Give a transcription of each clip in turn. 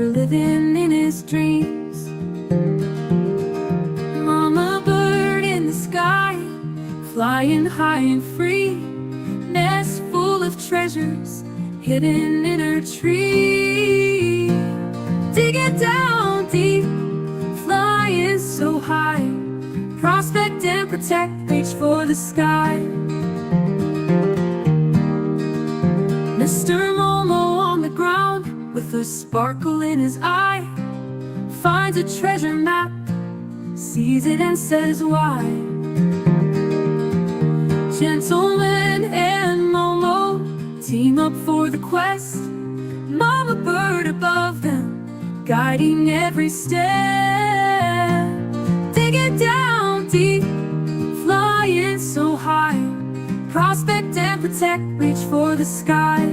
living in his dreams. Mama bird in the sky, flying high and free, nest full of treasures hidden in her tree. Digging down deep, flying so high, prospect and protect, reach for the sky. Mr. Momo on the ground, with a sparkle in his eye, finds a treasure map, sees it and says why. Gentleman and Momo team up for the quest, Mama bird above them, guiding every step. Digging down deep, flying so high, prospect and protect, reach for the sky.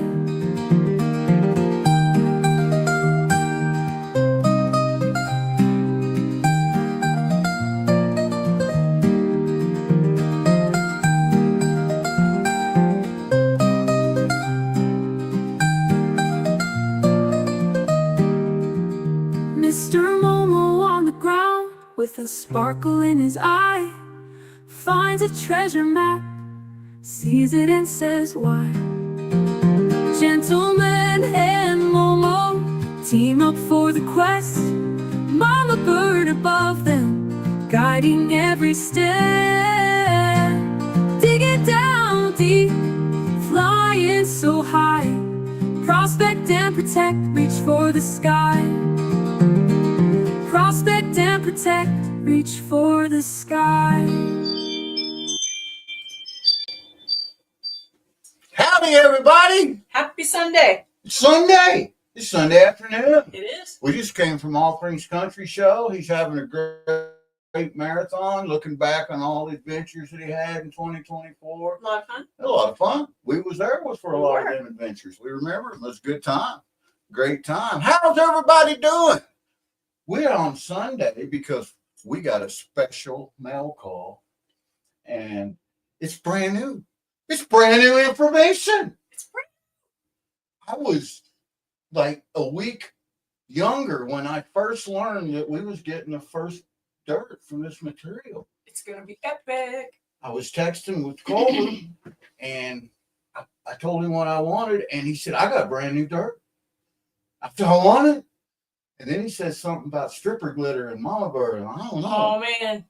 Mr. Momo on the ground, with a sparkle in his eye, finds a treasure map, sees it and says why. Gentleman and Momo team up for the quest, Mama bird above them, guiding every step. Digging down deep, flying so high, prospect and protect, reach for the sky. Prospect and protect, reach for the sky. Howdy, everybody! Happy Sunday. It's Sunday. It's Sunday afternoon. It is. We just came from All Things Country Show. He's having a great marathon, looking back on all the adventures that he had in 2024. A lot of fun. A lot of fun. We was there for a We lot were. of them adventures. We remember it was a good time. Great time. How's everybody doing? We're on Sunday because we got a special mail call, and it's brand new. It's brand new information. It's great. I was like a week younger when I first learned that we was getting the first dirt from this material. It's going to be epic. I was texting with Culver, and I told him what I wanted, and he said, I got brand new dirt. I said, I want it. And then he said something about stripper glitter and mama bird, and I don't know. Oh, man.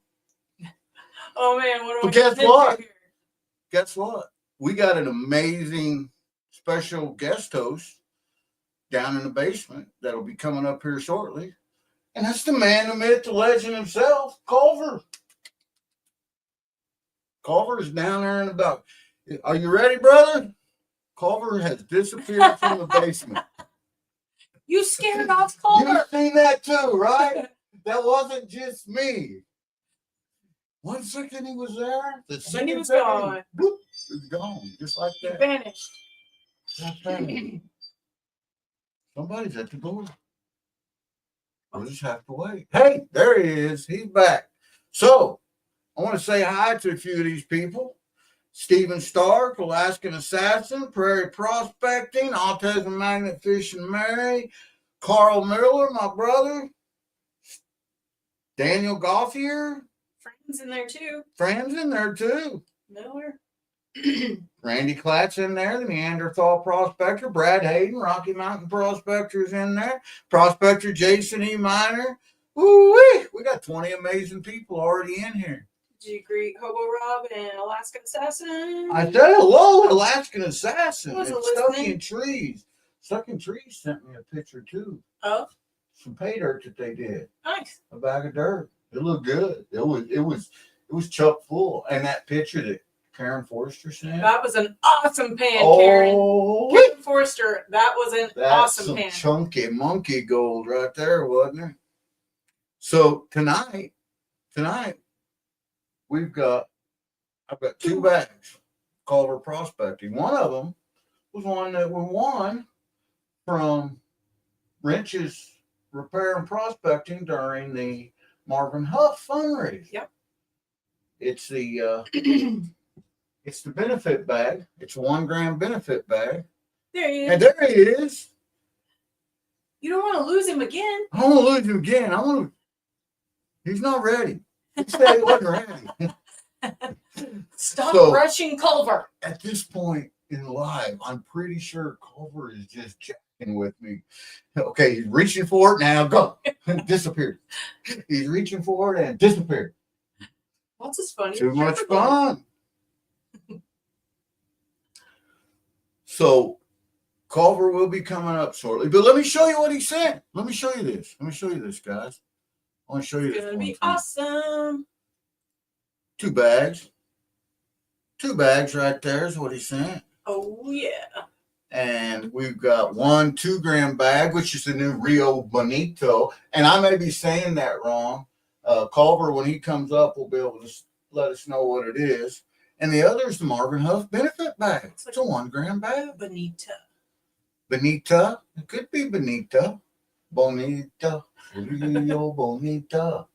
Oh, man. What are we But guess gonna what? do here? Guess what? We got an amazing special guest host down in the basement that'll be coming up here shortly. And that's the man, the myth, the legend himself, Culver. Culver is down there in the back. Are you ready, brother? Culver has disappeared from the basement. You scared off Culver. You've seen that too, right? That wasn't just me. 1 second he was there. The second he was second, gone. Whoop, he was gone, just like You that. vanished. Just that. Somebody's at the door. We'll just have to wait. Hey, there he is. He's back. So, I want to say hi to a few of these people. Stephen Stark, Alaskan Assassin, Prairie Prospecting, Autism Magnet Fishing Mary, Carl Miller, my brother, Daniel Gothier, Friends in there, too. friends in there too. Miller. Randy Klatt's in there, the Neanderthal Prospector, Brad Hayden, Rocky Mountain Prospector's in there, Prospector Jason E. Miner. Ooh-wee, we got 20 amazing people already in here. Did you greet Hobo Rob and Alaska Assassin? I said hello, Alaskan Assassin. Wasn't It's Stuck listening. in Trees. Stuck in Trees sent me a picture too. Oh, Some pay dirt that they did. nice. A bag of dirt. It looked good. It was chock full. And that picture that Karen Forrester sent. That was an awesome pan, Karen. Oh, Karen Forrester, that was an that's awesome some pan. chunky monkey gold right there, wasn't it? So tonight, I've got 2 bags, Culver Prospecting. One of them was one that we won from Wrenches Repair and Prospecting during the Marvin Huff fundraiser. Yep. It's the it's the benefit bag. It's a 1 gram benefit bag. There he And is. there he is. You don't want to lose him again. I don't want to lose him again. He's not ready. He said he wasn't ready. Stop rushing Culver. At this point in life, I'm pretty sure Culver is just checking with me. Okay, he's reaching for it now. Go. Disappeared. He's reaching for it and disappeared. What's this funny? Too much fun. So Culver will be coming up shortly. But let me show you what he sent. Let me show you this. Let me show you this, guys. I want to show you It's this. gonna be awesome. 2 bags. 2 bags right there is what he sent. Oh yeah. And we've got 1 2-gram bag, which is the new Rio Bonito. And I may be saying that wrong. Culver, when he comes up, will be able to let us know what it is. And the other is the Marvin Huff benefit bag. It's a 1-gram bag. Bonita. Bonita. It could be Bonita. Bonita. Rio Bonita.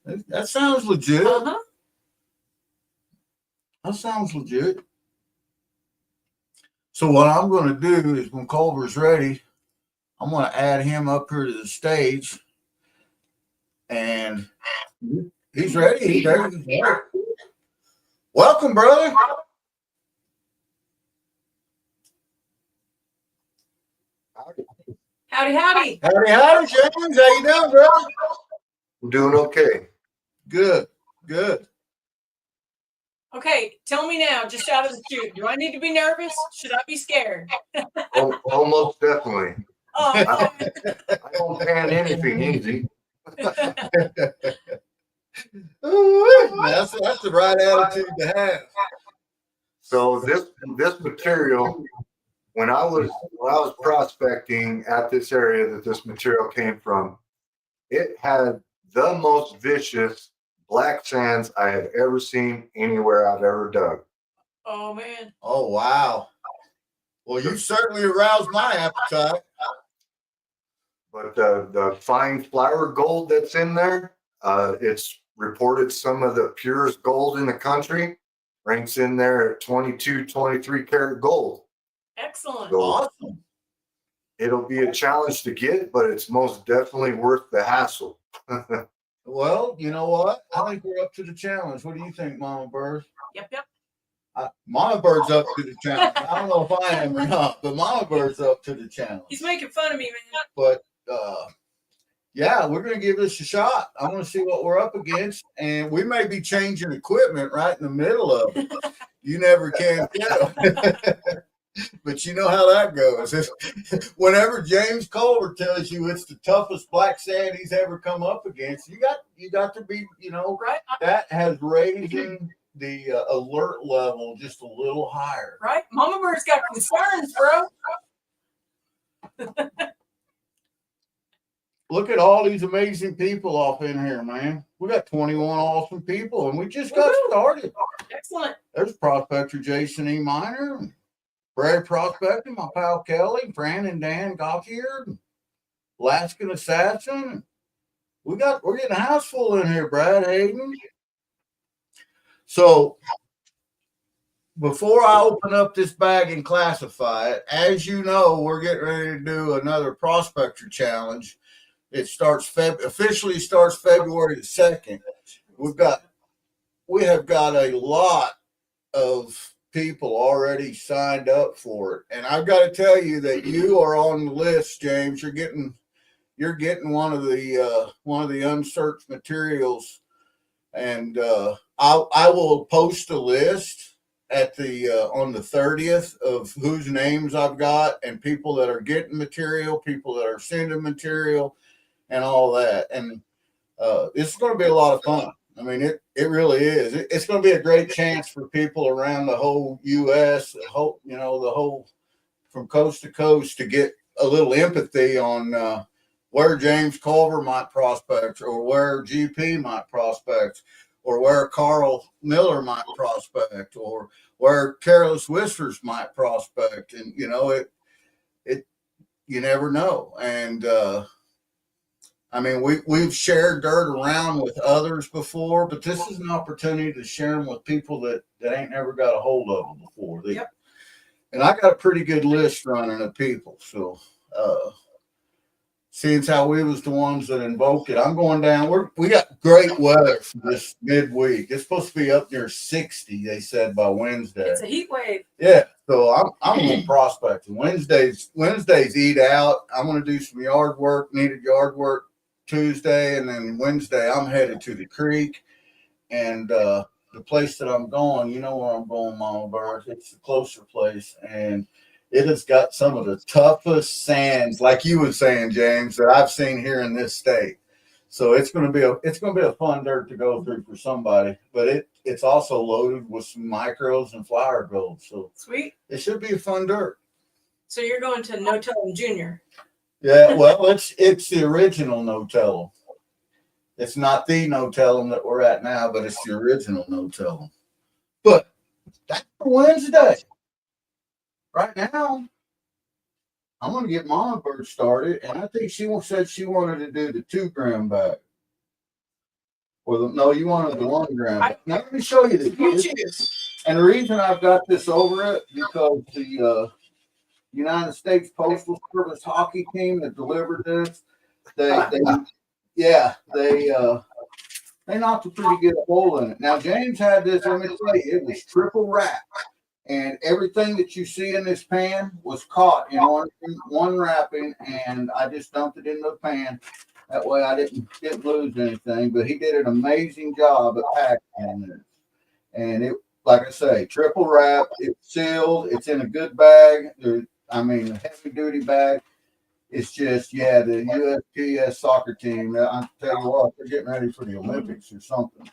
That sounds legit. Uh-huh. That sounds legit. So what I'm going to do is when Culver's ready, I'm going to add him up here to the stage. And he's ready. He's ready. Welcome, brother. Howdy, howdy. Howdy, howdy, James. How you doing, brother? I'm doing okay. Good, good. Okay, tell me now, just out of the chute, do I need to be nervous? Should I be scared? Almost definitely. Oh, I don't pan anything easy. That's the right attitude to have. So this material, when I was prospecting at this area that this material came from, it had the most vicious black sands I have ever seen anywhere I've ever dug. oh man. Oh, wow. Well, you certainly aroused my appetite. But the fine flour gold that's in there, it's reported some of the purest gold in the country. Ranks in there at 22, 23 karat gold. Excellent. So Awesome. it'll be a challenge to get, but it's most definitely worth the hassle. Well, you know what? I think we're up to the challenge. What do you think, Mama Bird? Yep. Mama Bird's up to the challenge. I don't know if I am or not, but Mama Bird's up to the challenge. He's making fun of me, man. But yeah, we're going to give this a shot. I want to see what we're up against, and we may be changing equipment right in the middle of it. You never can tell. But you know how that goes. Whenever James Culver tells you it's the toughest black sand he's ever come up against, you got to be, Right? that has raising the alert level just a little higher. Right? Mama Bird's got concerns, bro. Look at all these amazing people off in here, man. We got 21 awesome people, and we just got started. Excellent. There's Prospector Jason E. Miner, Prairie Prospecting, my pal Kelly, Fran and Dan Gauthier, Alaskan Assassin. We're getting a house full in here, Brad Hayden. So before I open up this bag and classify it, as you know, we're getting ready to do another Prospector Challenge. It officially starts February the 2nd. We have got a lot of people already signed up for it, and I've got to tell you that you are on the list, James. You're getting one of the unsearched materials, and I will post a list at on the 30th of whose names I've got and people that are getting material, people that are sending material, and all that. And it's going to be a lot of fun. I mean, it really is. It's going to be a great chance for people around the whole U.S., the whole from coast to coast to get a little empathy on where James Culver might prospect, or where GP might prospect, or where Carl Miller might prospect, or where Careless Whispers might prospect. And, you never know. And, I mean, we've shared dirt around with others before, but this is an opportunity to share them with people that ain't never got a hold of them before. Yep. And I got a pretty good list running of people. So since how we was the ones that invoked it. I'm going down. We got great weather for this midweek. It's supposed to be up near 60, they said, by Wednesday. It's a heat wave. Yeah, so I'm going prospecting. Wednesdays eat out. I'm going to do some yard work, needed yard work Tuesday, and then Wednesday I'm headed to the creek. And the place that I'm going, you know where I'm going, Mama Bird. It's the closer place, and it has got some of the toughest sands, like you were saying, James, that I've seen here in this state. So it's going to be a fun dirt to go through for somebody, but it's also loaded with some micros and flower gold. So Sweet. it should be a fun dirt. So you're going to No Tell Junior. Yeah, well, it's the original No Tell 'em. It's not the No Tell 'em that we're at now, but it's the original No Tell 'em. But that's for Wednesday. Right now, I'm going to get Mama Bird started, and I think she said she wanted to do the 2 gram bag. No, you wanted the 1 gram. Now let me show you this. And the reason I've got this over it because the United States Postal Service hockey team that delivered this, they knocked a pretty good hole in it. Now James had this. Let me tell you, it was triple wrapped. And everything that you see in this pan was caught in one wrapping, and I just dumped it in the pan. That way I didn't lose anything. But he did an amazing job at packing this. And it, like I say, triple wrap. It's sealed. It's in a good bag. A heavy duty bag. It's just, the USPS soccer team. I tell you what, they're getting ready for the Olympics or something.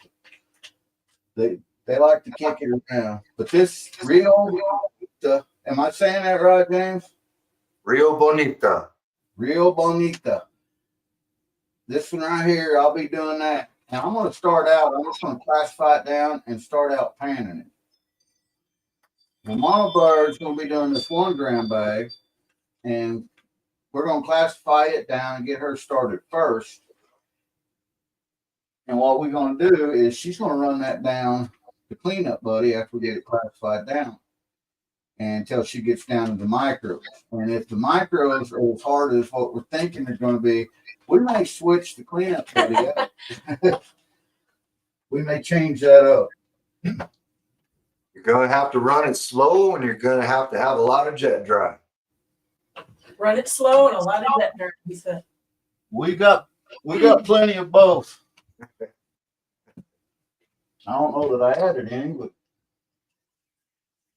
They like to kick it around. But this Rio Bonita, am I saying that right, James? Rio Bonita. Rio Bonita. This one right here, I'll be doing that. Now I'm going to start out, I'm just going to classify it down and start out panning it. Well, Mama Bird's going to be doing this 1 gram bag, and we're going to classify it down and get her started first. And what we're going to do is she's going to run that down the cleanup buddy after we get it classified down until she gets down to the micros. And if the micros are as hard as what we're thinking they're going to be, we may switch the cleanup buddy up. We may change that up. You're going to have to run it slow, and you're going to have a lot of jet drive. Run it slow and a lot of jet dirt, he said. We got plenty of both. I don't know that I added any, but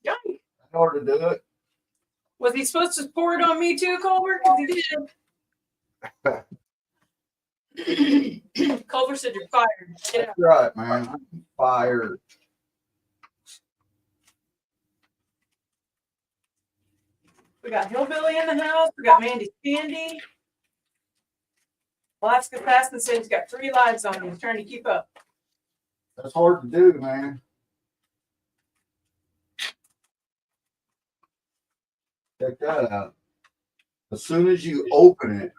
Yeah. in order to do it. Was he supposed to pour it on me too, Culver? Because he did. Culver said you're fired. Get out. That's right, man. I'm fired. We got Hillbilly in the house. We got Mandy Sandy. Alaska Fast and said he's got 3 lives on him. He's trying to keep up. That's hard to do, man. Check that out. As soon as you open it,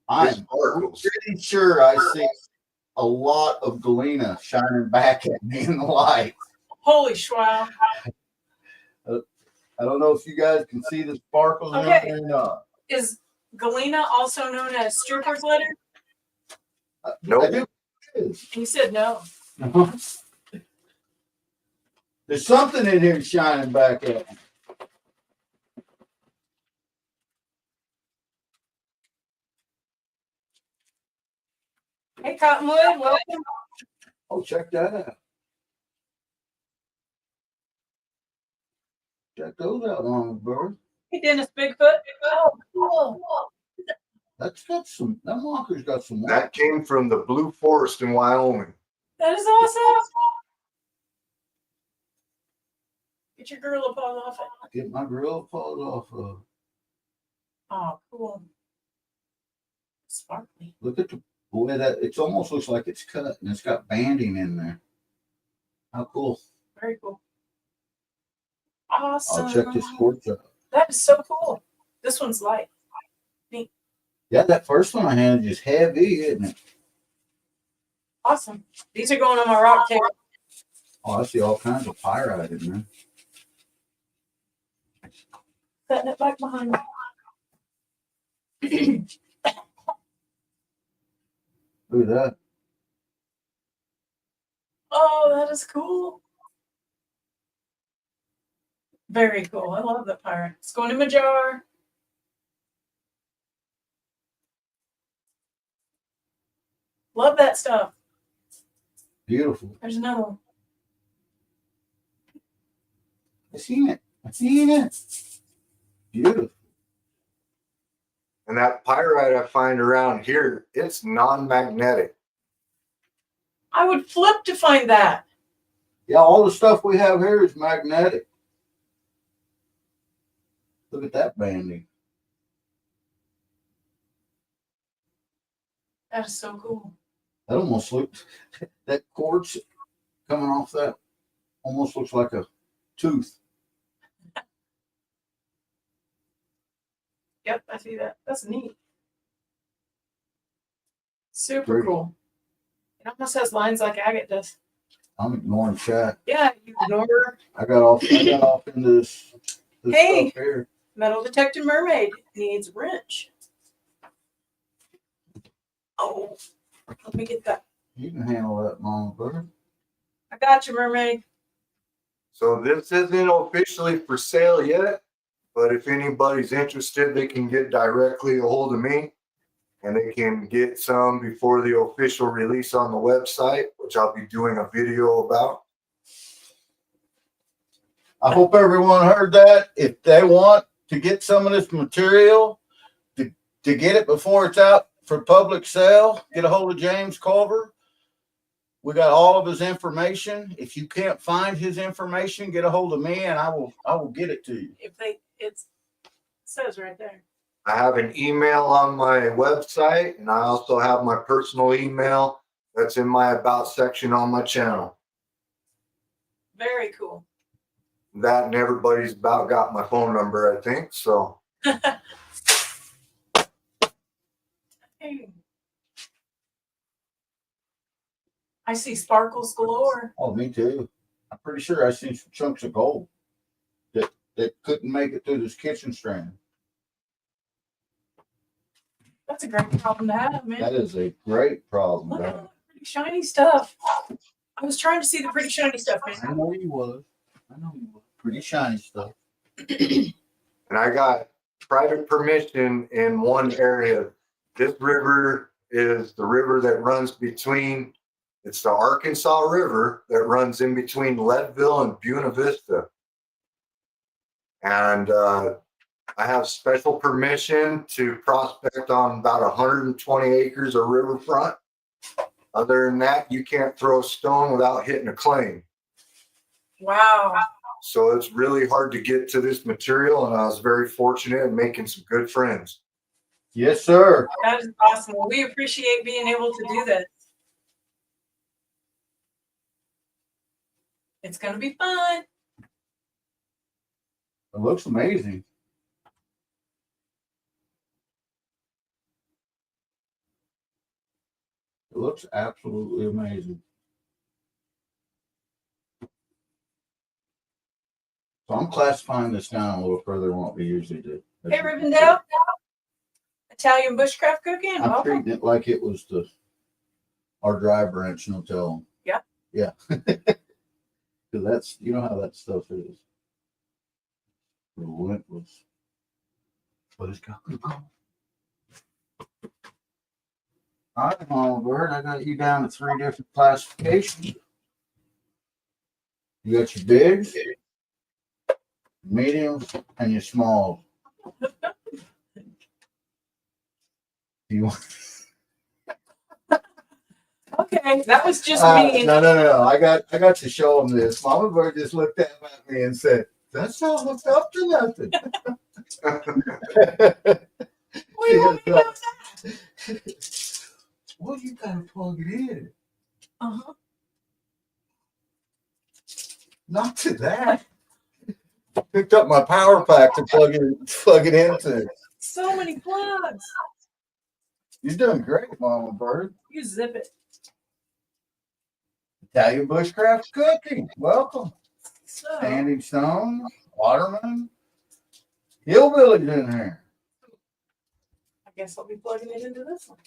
I'm pretty sure I see a lot of galena shining back at me in the light. Holy schwow. I don't know if you guys can see the sparkles in there or not. Is galena also known as stripper's letter? Nope. I do. He said no. There's something in here shining back at me. Hey, Cottonwood, welcome. Oh, check that out. Check those out, Mama Bird. Hey, Dennis Bigfoot. Oh, cool. That marker's got some. That came from the Blue Forest in Wyoming. That is awesome. Get your gorilla paws off it. Get my gorilla paws off of. Oh, cool. Sparkly. Look at the way that it almost looks like it's cut and it's got banding in there. How cool. Very cool. Awesome. I'll check this quartz out. That is so cool. This one's light. Neat. Yeah, that first one I handed is heavy, isn't it? Awesome. These are going on my rock table. Oh, I see all kinds of pyrite in there. Setting it back behind me. Look at that. Oh, that is cool. Very cool. I love the pirate. It's going in my jar. Love that stuff. Beautiful. There's another one. I seen it. I seen it. Beautiful. And that pyrite I find around here, it's non-magnetic. I would flip to find that. Yeah, all the stuff we have here is magnetic. Look at that banding. That is so cool. That almost looks, that quartz coming off that almost looks like a tooth. Yep, I see that. That's neat. Super Pretty. cool. It almost has lines like agate does. I'm ignoring chat. Yeah, you ignore I got off into this Hey. stuff here. metal detected mermaid needs wrench. Oh, let me get that. You can handle that, Mama Bird. I got you, mermaid. So this isn't officially for sale yet, but if anybody's interested, they can get directly a hold of me and they can get some before the official release on the website, which I'll be doing a video about. I hope everyone heard that. If they want to get some of this material, to get it before it's out for public sale, get a hold of James Culver. We got all of his information. If you can't find his information, get a hold of me and I will get it to you. If they, it says right there. I have an email on my website and I also have my personal email that's in my about section on my channel. Very cool. That and everybody's about got my phone number, I think. So Hey. I see sparkles galore. Oh, me too. I'm pretty sure I seen some chunks of gold that couldn't make it through this kitchen strand. That's a great problem to have, man. That is a great problem. Look at Doc. all that pretty shiny stuff. I was trying to see the pretty shiny stuff, I man. know you was. I know you was. Pretty shiny stuff. and I got private permission in one area. This river is the river that runs between, it's the Arkansas River that runs in between Leadville and Buena Vista. And I have special permission to prospect on about 120 acres of riverfront. Other than that, you can't throw a stone without hitting a claim. Wow. So it's really hard to get to this material, and I was very fortunate in making some good friends. Yes, sir. That is awesome. We appreciate being able to do this. It's going to be fun. It looks amazing. It looks absolutely amazing. So I'm classifying this down a little further than what we usually do. Hey, Rivendell. Italian bushcraft cooking. I'm Welcome. treating it like it was our dry branch, no tell. Yeah. Yeah. Because that's, you know how that stuff is. Relentless. But it's got to go. All right, Mama Bird, I got you down to 3 different classifications. You got your bigs, mediums, and your smalls. You want? Okay, that was just me. No. I got to show them this. Mama Bird just looked at me and said, "That's not hooked up to nothing." What do you want me to do with that? Well, you gotta plug it in. Uh-huh. Not to that. Picked up my power pack to plug it into. So many plugs. You're doing great, Mama Bird. You zip it. Italian bushcraft cooking. Welcome. So, Standing stone, waterman, hillbillies in there. I guess I'll be plugging it into this one.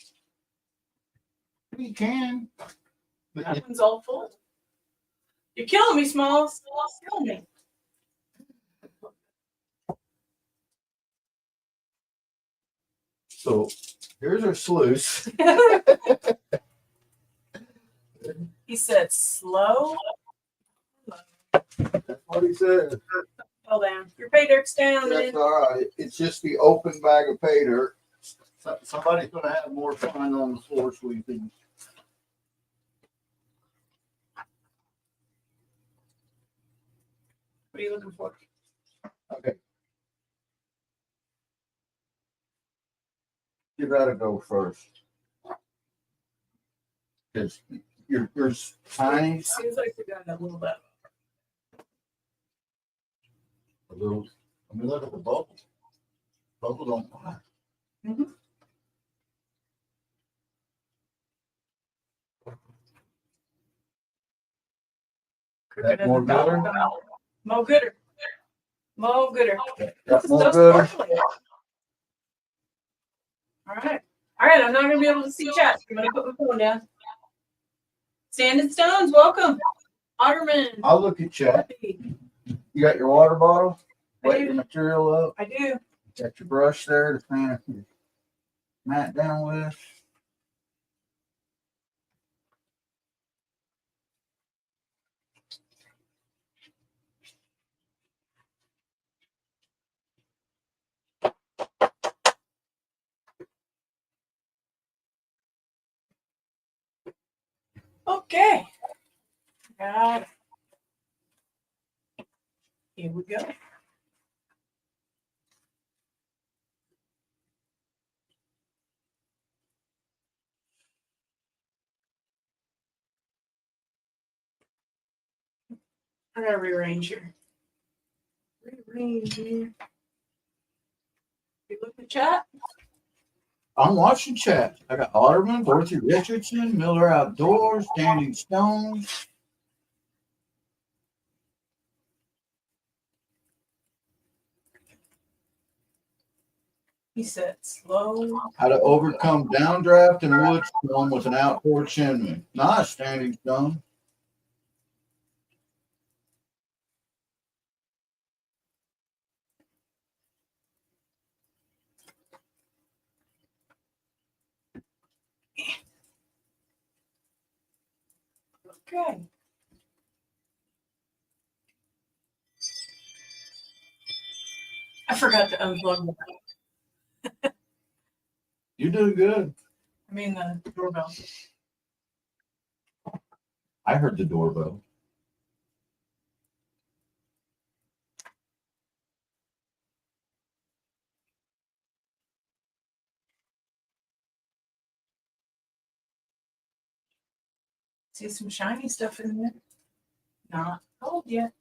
You can. That one's all full. You're killing me, Smalls. You're killing me. So here's our sluice. He said slow. That's what he said. Hold down. Your pay dirt's down, That's man. all right. It's just the open bag of pay dirt. Somebody's gonna have more fun on the floor sweeping. What are you looking for? Okay. You gotta go first. Cause you're tiny. Seems like we got a little bit. A little. Let me look at the bubble. Bubble don't lie. Mhm. That more gooder? Mo gooder. Mo gooder. That's more So gooder. sparkly. All right. All right. I'm not gonna be able to see chat. I'm gonna put my phone down. Sand and Stones, welcome. Otterman. I'll look at chat. You got your water bottle? Wet your material up? I do. Got your brush there to kind of mat down with? Okay. Got it. Here we go. I gotta rearrange here. Rearrange here. You look at the chat? I'm watching chat. I got Otterman, Dorothy Richardson, Miller Outdoors, Standing Stones. He said slow. How to overcome downdraft and wood storm with an outboard chimney. Nice, Standing Stone. Okay. I forgot to unplug the, You do good. the doorbell. I heard the doorbell. See some shiny stuff in there. Not cold yet.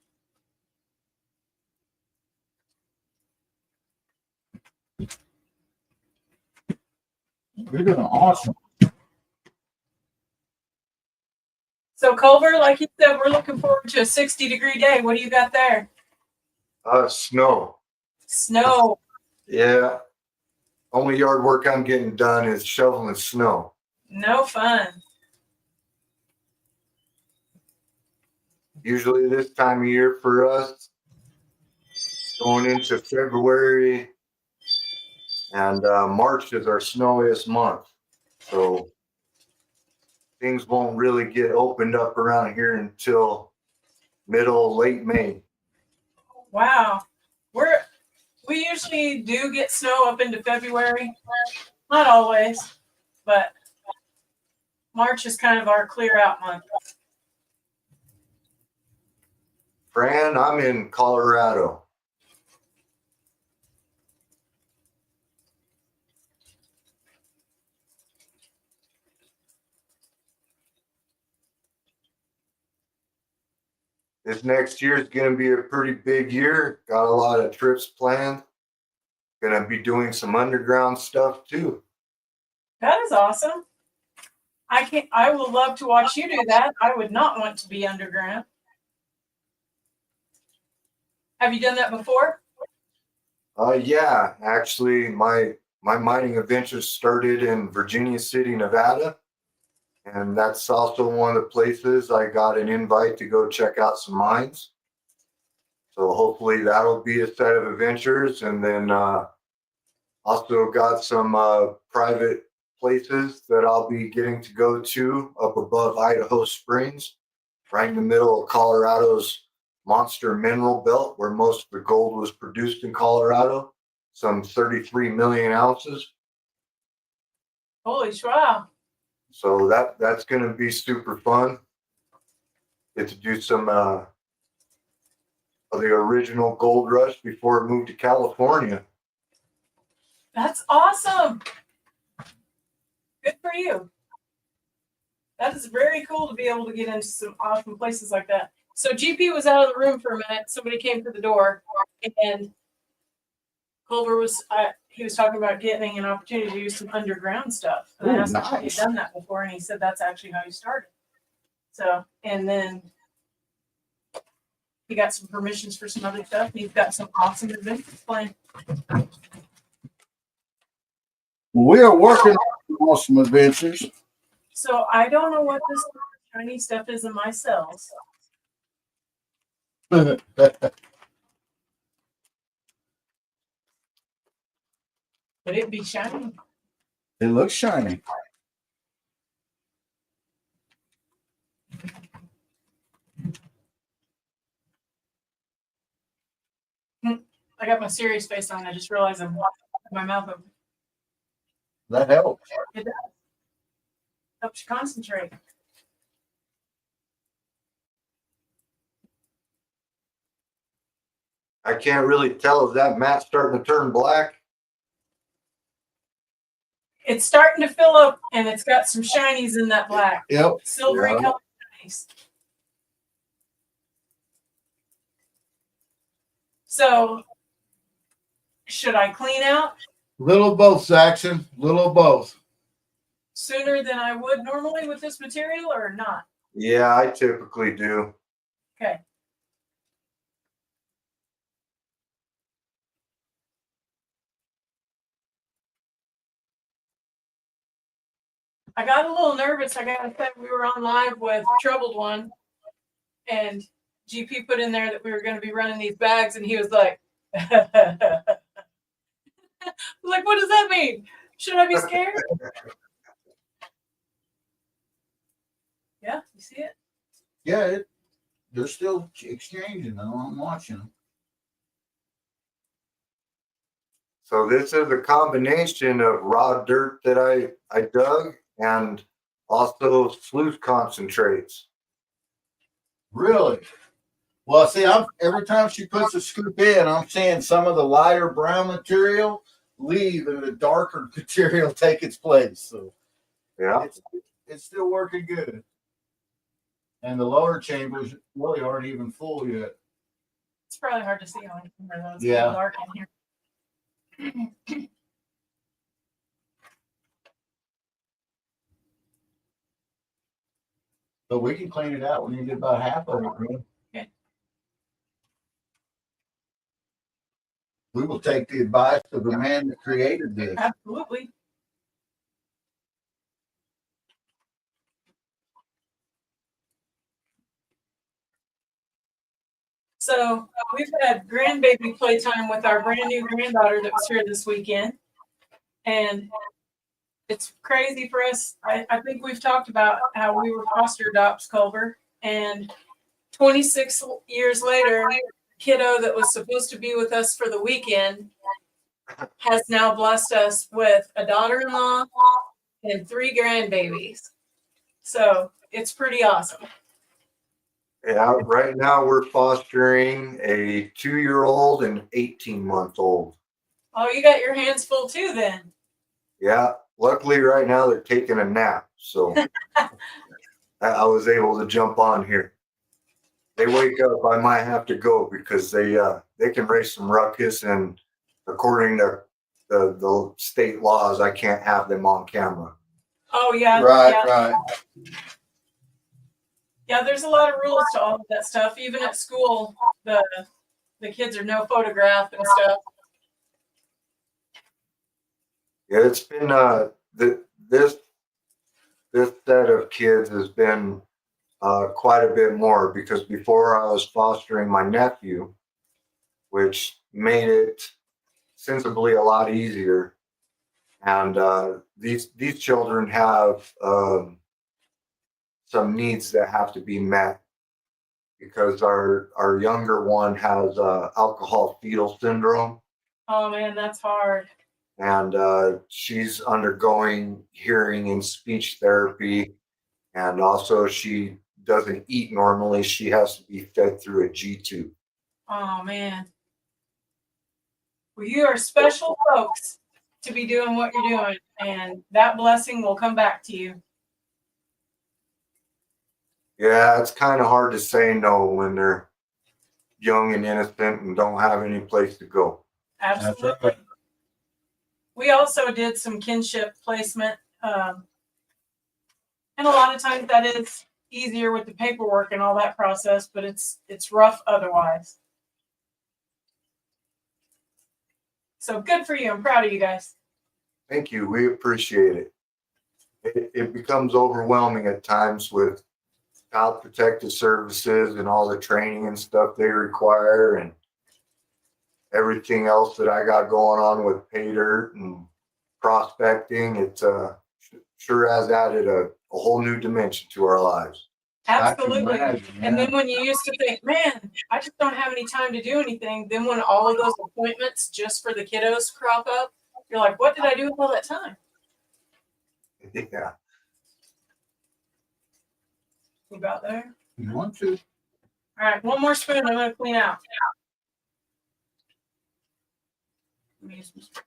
You're doing awesome. So Culver, like you said, we're looking forward to a 60-degree day. What do you got there? Snow. Snow. Yeah. Only yard work I'm getting done is shoveling snow. No fun. Usually this time of year for us, going into February and March is our snowiest month. So things won't really get opened up around here until late May. Wow. We usually do get snow up into February. Not always, but March is kind of our clear out month. Fran, I'm in Colorado. This next year is going to be a pretty big year. Got a lot of trips planned. Going to be doing some underground stuff too. That is awesome. I will love to watch you do that. I would not want to be underground. Have you done that before? Yeah, actually, my my mining adventures started in Virginia City, Nevada. And that's also one of the places I got an invite to go check out some mines. So hopefully that'll be a set of adventures. And then also got some private places that I'll be getting to go to up above Idaho Springs, right in the middle of Colorado's monster mineral belt, where most of the gold was produced in Colorado, some 33 million ounces. Holy wow. So that's going to be super fun. Get to do some of the original gold rush before it moved to California. That's awesome. Good for you. That is very cool to be able to get into some awesome places like that. So GP was out of the room for a minute. Somebody came to the door, and Culver was he was talking about getting an opportunity to do some underground stuff. And I asked him if he'd done that before, and he said that's actually how he started. So, and then he got some permissions for some other stuff, and he's got some awesome adventures planned. We are working on some adventures. So I don't know what this shiny stuff is in my cells. It But it'd be shiny. looks shiny. I got my serious face on. I just realized I'm my mouth open. That helps. It does. Helps you concentrate. I can't really tell. Is that mat starting to turn black? It's starting to fill up, and it's got some shinies in that black. Yep. Silvery Yeah. color shinies. So, should I clean out Little of both, Saxon. Little of both. sooner than I would normally with this material or not? Yeah, I typically do. Okay. I got a little nervous. I gotta say, we were on live with Troubled One, and GP put in there that we were going to be running these bags, and he was like, like, what does that mean? Should I be scared? Yeah, you see it? Yeah, they're still exchanging though. I'm watching them. So this is a combination of raw dirt that I dug and also sleuth concentrates. Really? Well, see, every time she puts a scoop in, I'm seeing some of the lighter brown material leave and the darker material take its place. So Yeah. it's still working good. And the lower chambers really aren't even full yet. It's probably hard to see on camera though. It's a Yeah. little dark in here. But we can clean it out when you get about half of it. Right? Okay. We will take the advice of the man that created this. Absolutely. So we've had grandbaby playtime with our brand new granddaughter that was here this weekend. And it's crazy for us. I think we've talked about how we were foster adopts, Culver. And 26 years later, kiddo that was supposed to be with us for the weekend has now blessed us with a daughter-in-law and 3 grandbabies. So it's pretty awesome. Yeah, right now we're fostering a 2-year-old and 18-month-old. Oh, you got your hands full too then. Yeah, luckily right now they're taking a nap, so I was able to jump on here. They wake up, I might have to go because they can raise some ruckus, and according to the state laws, I can't have them on camera. Oh yeah, Right, yeah. right. Yeah, there's a lot of rules to all of that stuff. Even at school, the kids are no photograph and stuff. Yeah, it's been this set of kids has been quite a bit more, because before I was fostering my nephew, which made it sensibly a lot easier. And these children have some needs that have to be met, because our younger one has alcohol fetal syndrome, Oh man, that's hard. and she's undergoing hearing and speech therapy, and also she doesn't eat normally. She has to be fed through a G tube. Oh man. Well, you are special folks to be doing what you're doing, and that blessing will come back to you. Yeah, it's kind of hard to say no when they're young and innocent and don't have any place to go. Absolutely. That's right. We also did some kinship placement. And a lot of times that is easier with the paperwork and all that process, but it's rough otherwise. So good for you. I'm proud of you guys. Thank you. We appreciate it. It becomes overwhelming at times with Child Protective Services and all the training and stuff they require, and everything else that I got going on with pay dirt and prospecting. It sure has added a whole new dimension to our lives. Absolutely. Imagine, And yeah. then when you used to think, man, I just don't have any time to do anything. Then when all of those appointments just for the kiddos crop up, you're like, what did I do with all that time? Yeah. You about there? You want to? All right, one more spoon. I'm going to clean out. Let me use my spoon.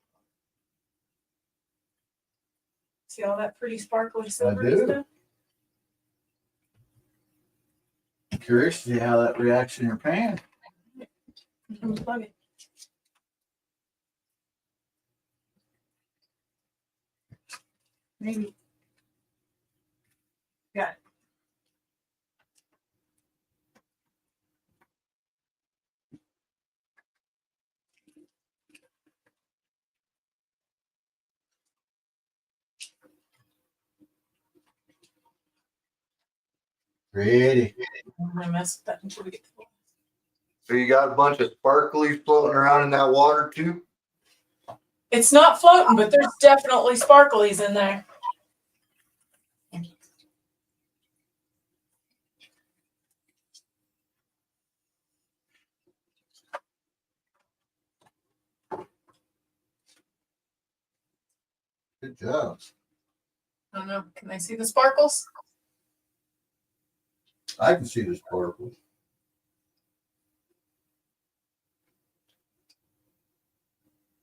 See all that pretty sparkly silver do. stuff? I'm curious to see how that reacts in your pan. Unplug it. Maybe. Got it. Ready. I'm going to mess with that until we get to the So you got a bunch of sparklies floating around in that water too? It's not floating, but there's definitely sparklies in there. Good job. I don't know. Can they see the sparkles? I can see the sparkles.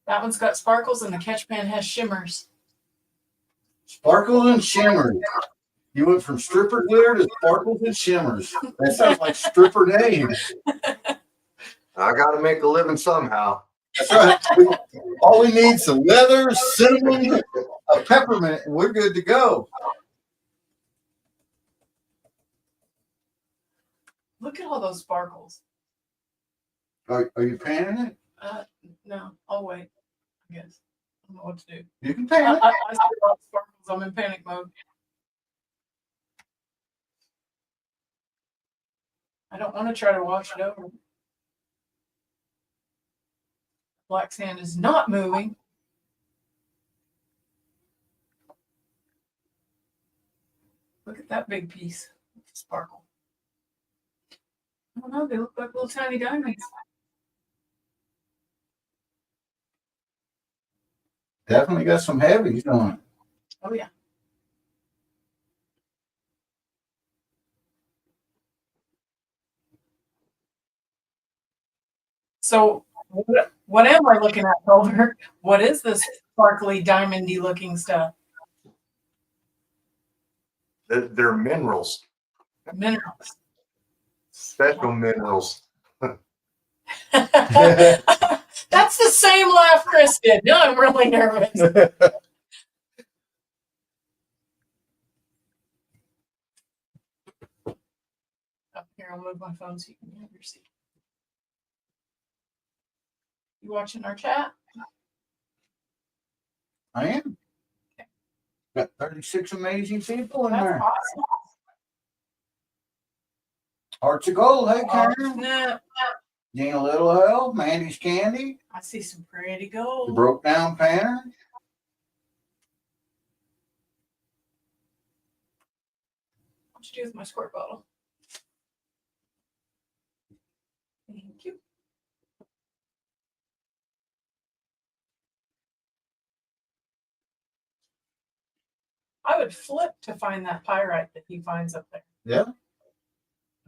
That one's got sparkles and the catch pan has shimmers. Sparkles and shimmers. You went from stripper glitter to sparkles and shimmers. That sounds like stripper names. I got to make a living somehow. That's right. All we need is some leather, cinnamon, a peppermint, and we're good to go. Look at all those sparkles. Are you panning it? No, I'll wait, I guess. I don't know what to do. You can pan it. I see a lot of sparkles. I'm in panic mode. I don't want to try to wash it over. Black sand is not moving. Look at that big piece of sparkle. I don't know, they look like little tiny diamonds. Definitely got some heavies on it. Oh yeah. So what am I looking at, Culver? What is this sparkly, diamondy looking stuff? They're minerals, Minerals. special minerals. That's the same laugh Chris did. Now I'm really nervous. Up here, I'll move my phone so you can have your seat. You watching our chat? I am. Got 36 amazing people in That's there. awesome. Hearts of gold. Hey, Oh, Karen. snap. Gina Little Hell. Mandy's Candy. I see some pretty The gold. Broke Down Panner. What you do with my squirt bottle? Thank you. I would flip to find that pyrite that he finds up there. Yeah.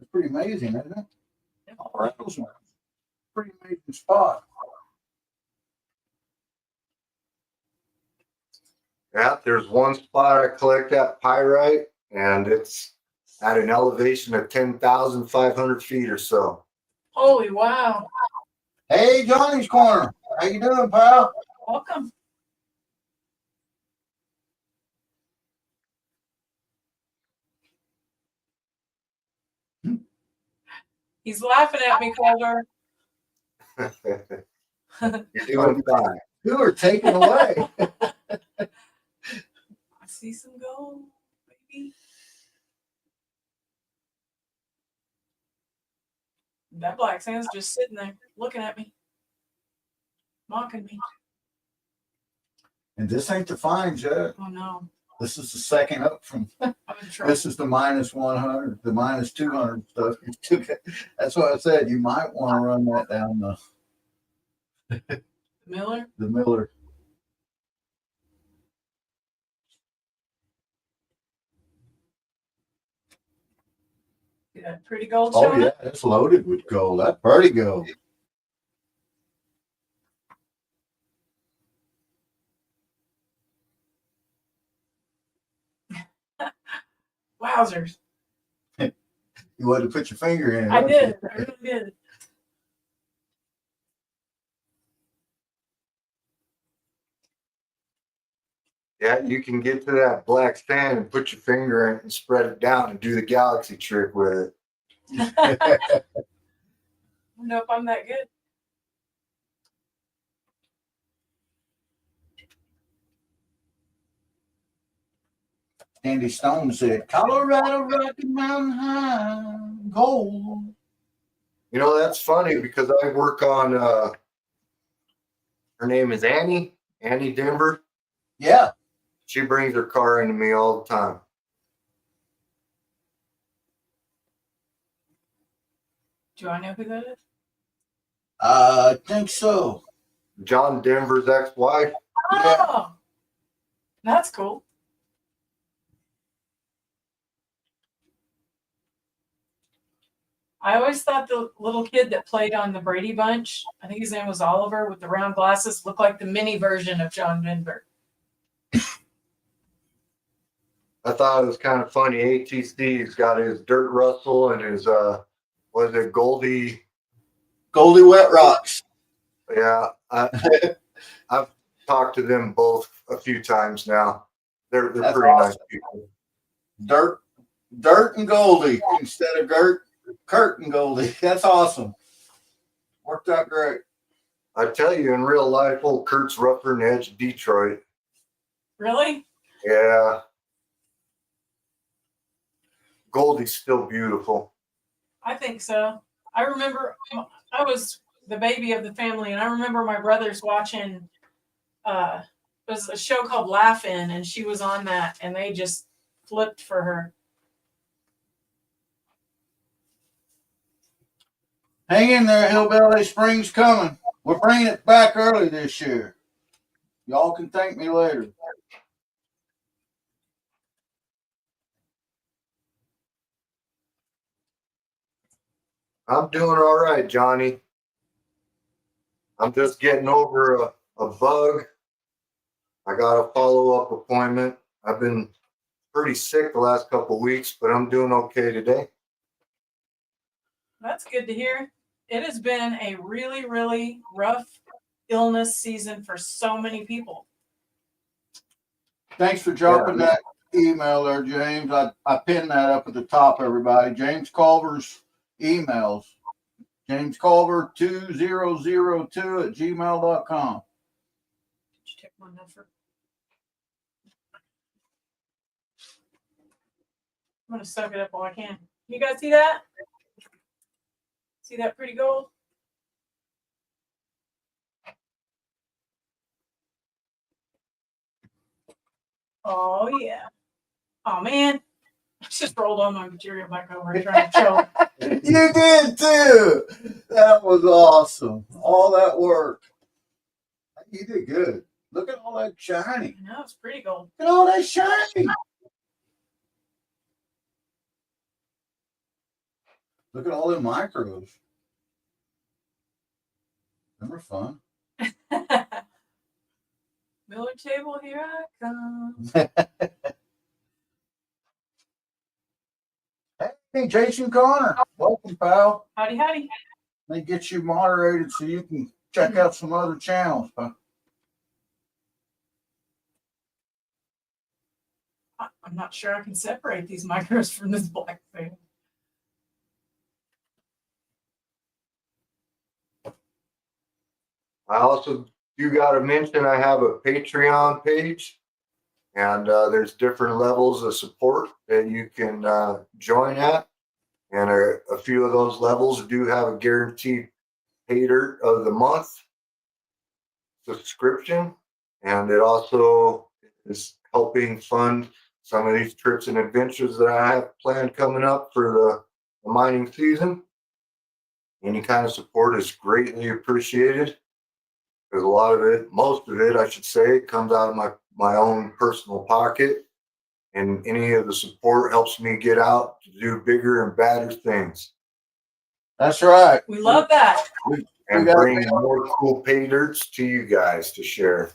It's pretty amazing, isn't it? Colorado's a pretty amazing spot. Yeah, there's one spot I collect that pyrite, and it's at an elevation of 10,500 feet or so. Holy wow. Hey, Johnny's Corner. How you doing, pal? Welcome. He's laughing at me, Culver. You're doing fine. You are taken away. I see some gold, baby. That black sand's just sitting there looking at me, mocking me. And this ain't the fines yet. Oh no. This is the second up from. I'm in trouble. This is the minus 100, the minus 200 stuff. You took it. That's why I said you might want to run that down Miller? the Miller. See that pretty gold Oh showing yeah, up? it's loaded with gold. That's pretty gold. Wowzers. You wanted to put your finger in it. I don't did. you? I really did. Yeah, you can get to that black sand and put your finger in it and spread it down and do the galaxy trick with it. I don't know if I'm that good. Andy Stone said, Colorado Rocky Mountain High, gold. You know, that's funny because I work on, her name is Annie Denver. Yeah. She brings her car into me all the time. Do I know who that is? I think so. John Denver's ex-wife. Oh, that's cool. I always thought the little kid that played on the Brady Bunch, I think his name was Oliver, with the round glasses, looked like the mini version of John Denver. I thought it was kind of funny. ATC's got his Dirt Russell and his, was it Goldie? Goldie Wet Rocks. Yeah, I've talked to them both a few times now. They're That's pretty awesome. nice people. Dirt and Goldie instead of Kurt and Goldie. That's awesome. Worked out great. I tell you, in real life, old Kurt's rougher than edge Detroit. Really? Yeah. Goldie's still beautiful. I think so. I remember I was the baby of the family, and I remember my brothers watching it was a show called Laugh-In, and she was on that, and they just flipped for her. Hang in there, Hillbilly. Spring's coming. We're bringing it back early this year. Y'all can thank me later. I'm doing all right, Johnny. I'm just getting over a bug. I got a follow-up appointment. I've been pretty sick the last couple of weeks, but I'm doing okay today. That's good to hear. It has been a really, really rough illness season for so many people. Thanks for dropping that email there, James. I pinned that up at the top, everybody. James Culver's emails. James Culver 2002 at gmail.com. Did you take my number? I'm gonna soak it up while I can. You guys see that? See that pretty gold? Oh yeah. Oh man. I just rolled all my material back over and trying to show. You did too. That was awesome. All that work. You did good. Look at all that shiny. I know it's pretty gold. Look at all that shiny. Look at all the micros. Them are fun. Miller table, here I come. Hey, Jason Connor. Welcome, pal. Howdy, howdy. Let me get you moderated so you can check out some other channels, pal. I'm not sure I can separate these micros from this black thing. I also do got to mention I have a Patreon page, and there's different levels of support that you can join at, and a few of those levels do have a guaranteed hater of the month subscription, and it also is helping fund some of these trips and adventures that I have planned coming up for the mining season. Any kind of support is greatly appreciated, because a lot of it, most of it, I should say, comes out of my own personal pocket, and any of the support helps me get out to do bigger and badder things That's right. We love that. and gotta bring more cool pay dirts to you guys to share.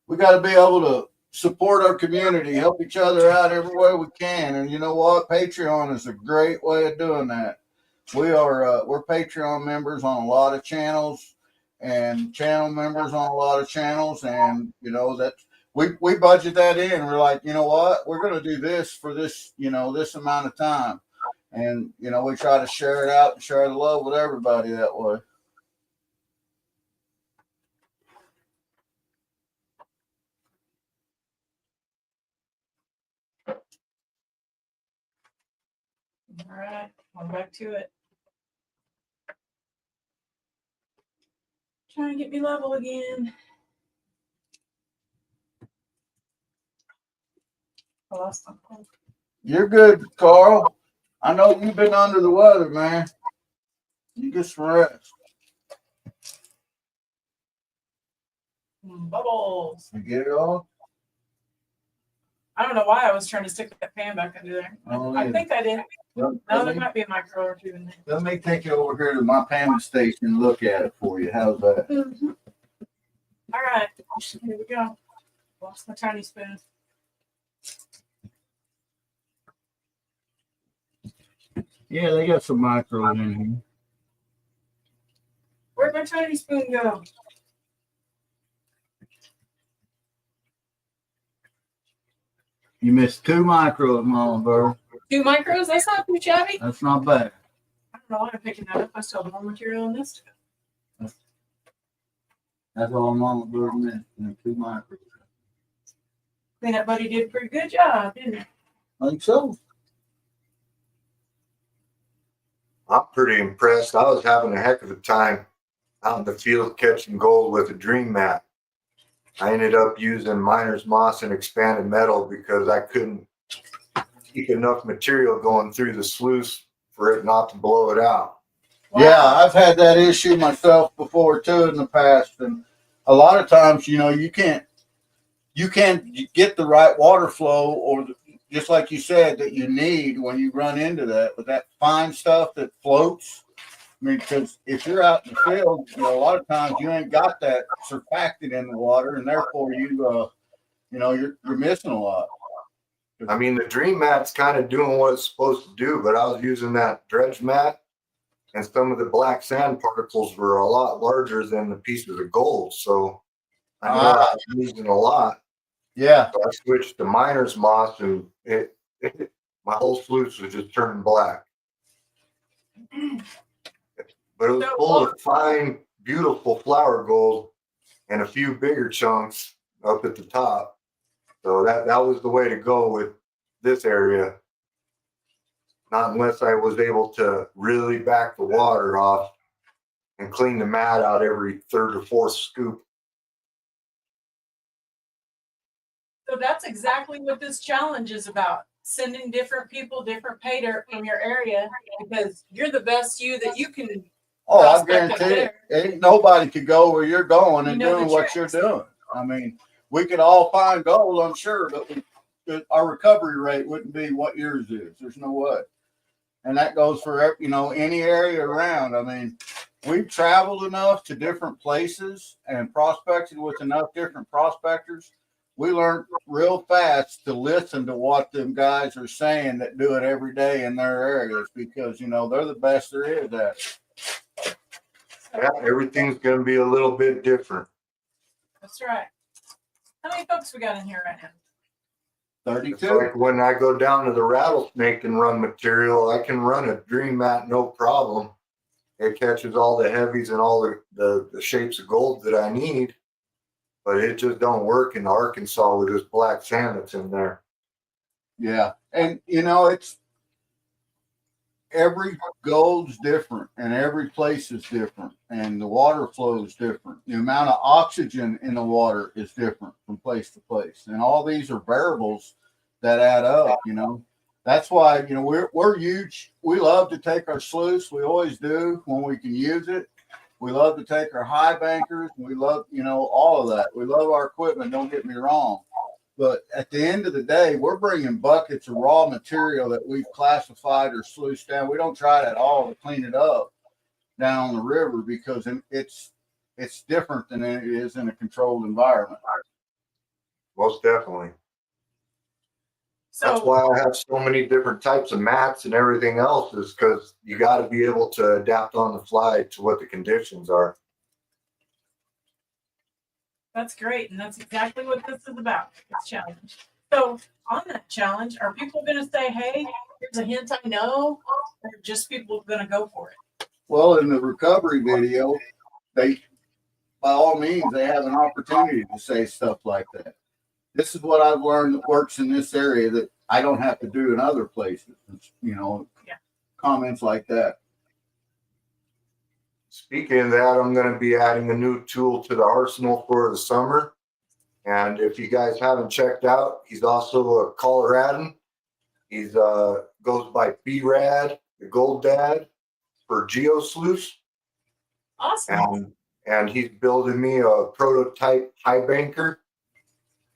We got to be able to support our community, help each other out every way we can. And you know what? Patreon is a great way of doing that. We're Patreon members on a lot of channels and channel members on a lot of channels. And you know that we budget that in. We're like, you know what? We're going to do this for this, this amount of time. And, we try to share it out and share the love with everybody that way. All right, I'm back to it. Trying to get me level again. I lost my phone. You're good, Carl. I know you've been under the weather, man. You get some rest. Bubbles. You get it all? I don't know why I was trying to stick that pan back under there. Oh, I yeah. think I did. Let, No, let there me, might be a micro or two in there. let me take you over here to my payment station and look at it for you. How's that? All right, here we go. Lost my tiny spoon. Yeah, they got some micros in here. Where'd my tiny spoon go? You missed 2 micros, Mama Bird. 2 micros? That's not too shabby. That's not bad. I don't know why I'm picking that up. I still have more material in this. That's all Mama Bird missed. 2 micros. Cleanup buddy did a pretty good job, didn't he? I think so. I'm pretty impressed. I was having a heck of a time out in the field catching gold with a dream mat. I ended up using miner's moss and expanded metal because I couldn't keep enough material going through the sluice for it not to blow it out. Wow. Yeah, I've had that issue myself before too in the past, and a lot of times, you can't get the right water flow, or just like you said, that you need when you run into that. But that fine stuff that floats, I mean, because if you're out in the field, a lot of times you ain't got that surfactant in the water, and therefore you're missing a lot. I mean, the dream mat's kind of doing what it's supposed to do, but I was using that dredge mat, and some of the black sand particles were a lot larger than the pieces of gold. So I know I was losing a lot. Yeah. So I switched to miner's moss, and my whole sluice was just turning black. But it was full of fine, beautiful flower gold and a few bigger chunks up at the top. So that was the way to go with this area. Not unless I was able to really back the water off and clean the mat out every third or fourth scoop. So that's exactly what this challenge is about. Sending different people, different pay dirt from your area, because you're the best you that you can. Oh, I Prospect up guarantee it. Ain't nobody could go where you're going and You know the doing what you're tricks. doing. I mean, we could all find gold, I'm sure, but our recovery rate wouldn't be what yours is. There's no way. And that goes for, you know, any area around. I mean, we've traveled enough to different places and prospected with enough different prospectors. We learned real fast to listen to what them guys are saying that do it every day in their areas, because, you know, they're the best there is at it. Yeah, everything's going to be a little bit different. That's right. How many folks we got in here right now? It's 32. like when I go down to the rattlesnake and run material, I can run a dream mat no problem. It catches all the heavies and all the shapes of gold that I need, but it just don't work in Arkansas with this black sand that's in there. Yeah. And, you know, it's every gold's different and every place is different and the water flow is different. The amount of oxygen in the water is different from place to place. And all these are variables that add up, you know. That's why, you know, we're huge. We love to take our sluice. We always do when we can use it. We love to take our high bankers. We love, you know, all of that. We love our equipment. Don't get me wrong. But at the end of the day, we're bringing buckets of raw material that we've classified or sluiced down. We don't try at all to clean it up down on the river, because it's different than it is in a controlled environment. Most definitely. That's So why I have so many different types of mats and everything else, is because you got to be able to adapt on the fly to what the conditions are. that's great, and that's exactly what this is about. This challenge. So on that challenge, are people going to say, "Hey, here's a hint I know," or just people going to go for it? Well, in the recovery video, they, by all means, they have an opportunity to say stuff like that. This is what I've learned that works in this area that I don't have to do in other places. You know, Yeah. Comments like that. Speaking of that, I'm going to be adding a new tool to the arsenal for the summer. And if you guys haven't checked out, he's also a Coloradan. He's goes by B-Rad, the Gold Dad, for GeoSluice. Awesome. And he's building me a prototype high banker.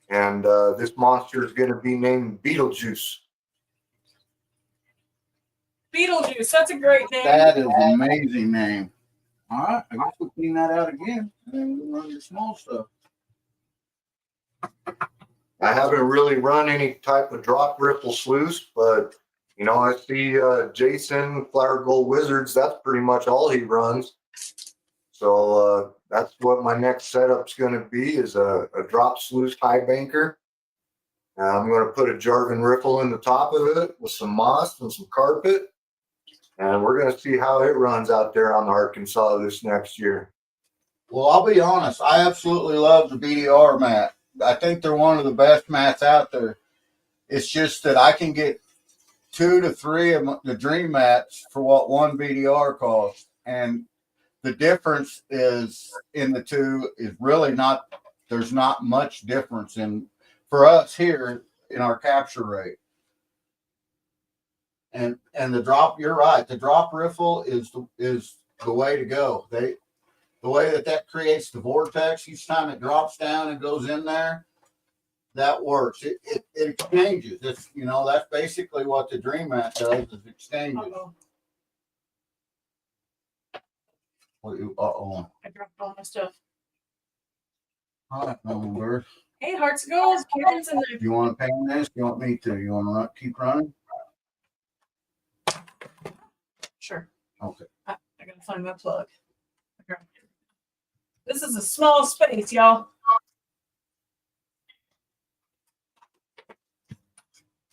And this monster is going to be named Beetlejuice. Beetlejuice. That's a great name. That is an amazing name. All right, I guess we'll clean that out again. And then we'll run your small stuff. I haven't really run any type of drop ripple sluice, but you know, I see Jason, Flower Gold Wizards, that's pretty much all he runs. So that's what my next setup's going to be, is a drop sluice high banker. I'm going to put a Jarvin riffle in the top of it with some moss and some carpet. And we're going to see how it runs out there on the Arkansas this next year. Well, I'll be honest. I absolutely love the BDR mat. I think they're one of the best mats out there. It's just that I can get 2 to 3 of the dream mats for what one BDR costs. And the difference is in the two is really not, there's not much difference in, for us here, in our capture rate. And the drop, you're right. The drop riffle is the way to go. The way that creates the vortex each time it drops down and goes in there, that works. It exchanges. It's, you know, that's basically what the dream mat does, is exchanges. Uh-oh. I dropped all my stuff. All right, Bird. Hey, Hearts of Gold, Karen's in there. You want to paint this? You want me to? You want to keep running? Sure. Okay. I gotta find my plug. Okay. This is a small space, y'all.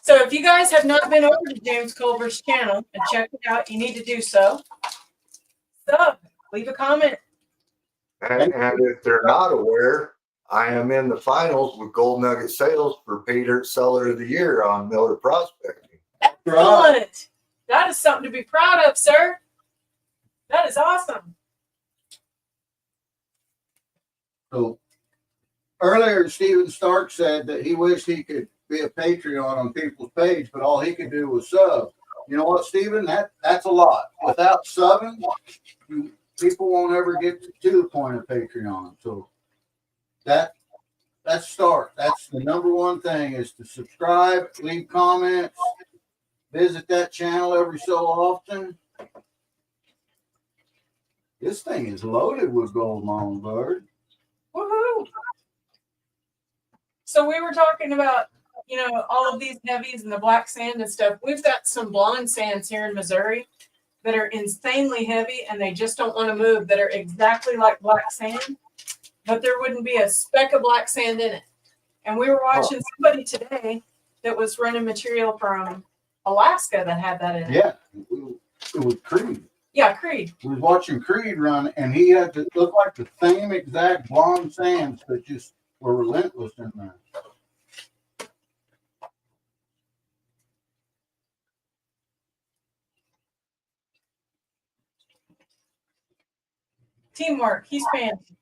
So if you guys have not been over to James Culver's channel and checked it out, you need to do so. So leave a comment. And if they're not aware, I am in the finals with Gold Nugget Sales for Pay Dirt Seller of the Year on Miller Prospecting. Excellent. That is something to be proud of, sir. That is awesome. So earlier, Stephen Stark said that he wished he could be a Patreon on people's page, but all he could do was sub. You know what, Stephen? That's a lot. Without subbing, people won't ever get to the point of Patreon. So that's start. That's the number one thing, is to subscribe, leave comments, visit that channel every so often. This thing is loaded with gold, Mama Bird. Woohoo! So we were talking about, all of these heavies and the black sand and stuff. We've got some blonde sands here in Missouri that are insanely heavy, and they just don't want to move, that are exactly like black sand, but there wouldn't be a speck of black sand in it. And we were watching somebody today that was running material from Alaska that had that in it. Yeah, it was Creed. Yeah, Creed. We was watching Creed run, and he had to look like the same exact blonde sands that just were relentless in there. Teamwork. He's fancy.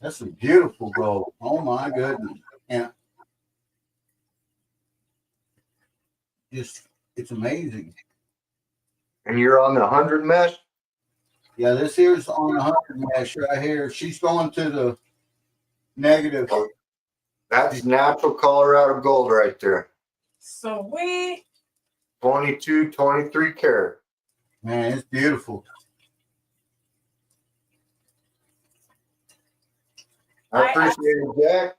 That's a beautiful gold. Oh my goodness. And it's amazing. And you're on the 100 mesh? Yeah, this here's on 100 mesh right here. She's going to the negative. That's natural Colorado gold right there. Sweet. 22, 23 karat. Man, it's beautiful. I appreciate it, Jack.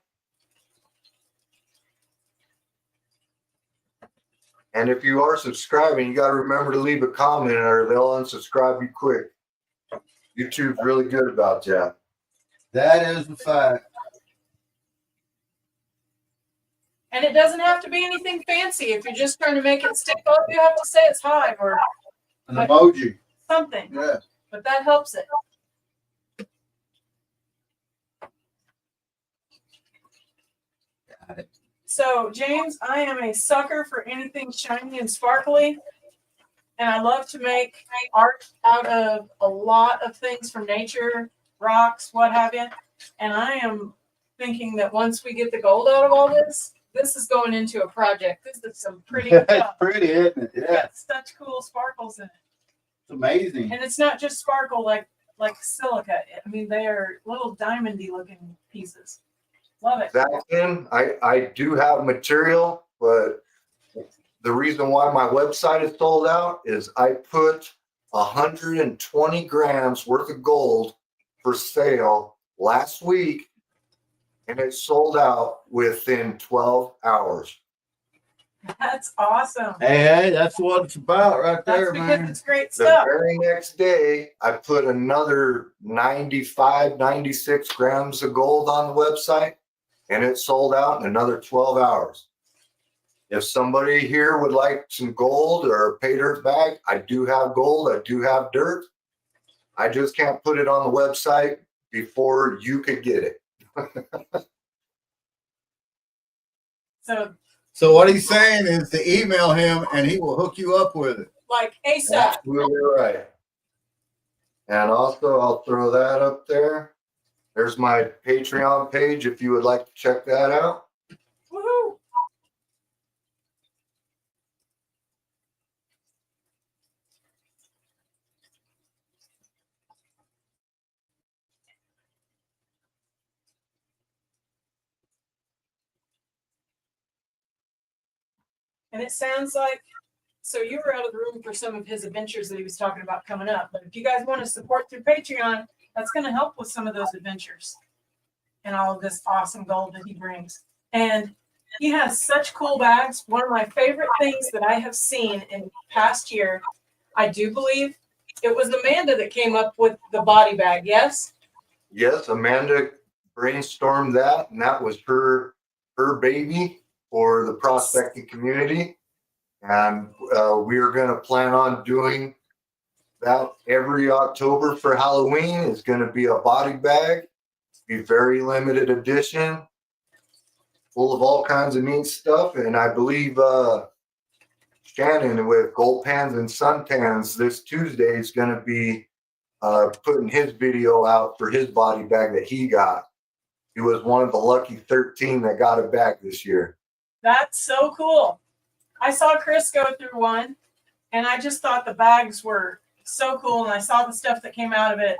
And if you are subscribing, you got to remember to leave a comment or they'll unsubscribe you quick. YouTube's really good about that. That is the fact. And it doesn't have to be anything fancy. If you're just trying to make it stick, all you have to say it's hi or An emoji. something. Yeah. But that helps it. Got it. So, James, I am a sucker for anything shiny and sparkly. And I love to make art out of a lot of things from nature, rocks, what have you. And I am thinking that once we get the gold out of all this, this is going into a project. This is some pretty It's stuff. pretty, isn't it? It's Yeah. got such cool sparkles in it. It's amazing. And it's not just sparkle like silica. I mean, they are little diamondy looking pieces. Love it. That in, I do have material, but the reason why my website is sold out is I put 120 grams worth of gold for sale last week, and it sold out within 12 hours. That's awesome. Hey, that's what it's about right That's there, because man. it's great The stuff. very next day, I put another 95, 96 grams of gold on the website, and it sold out in another 12 hours. If somebody here would like some gold or a pay dirt bag, I do have gold, I do have dirt. I just can't put it on the website before you could get it. So what he's saying is to email him and he will hook you up with it. Like ASAP. Absolutely right. And also, I'll throw that up there. There's my Patreon page if you would like to check that out. Woohoo. And it sounds like, so you were out of the room for some of his adventures that he was talking about coming up. But if you guys want to support through Patreon, that's going to help with some of those adventures and all of this awesome gold that he brings. And he has such cool bags. One of my favorite things that I have seen in past year, I do believe it was Amanda that came up with the body bag. Yes? Yes, Amanda brainstormed that, and that was her baby for the prospecting community. And we are going to plan on doing about every October for Halloween is going to be a body bag. Be very limited edition, full of all kinds of neat stuff. And I believe Shannon with Gold Pans and Suntans this Tuesday is going to be putting his video out for his body bag that he got. He was one of the lucky 13 that got a bag this year. That's so cool. I saw Chris go through one, and I just thought the bags were so cool. And I saw the stuff that came out of it,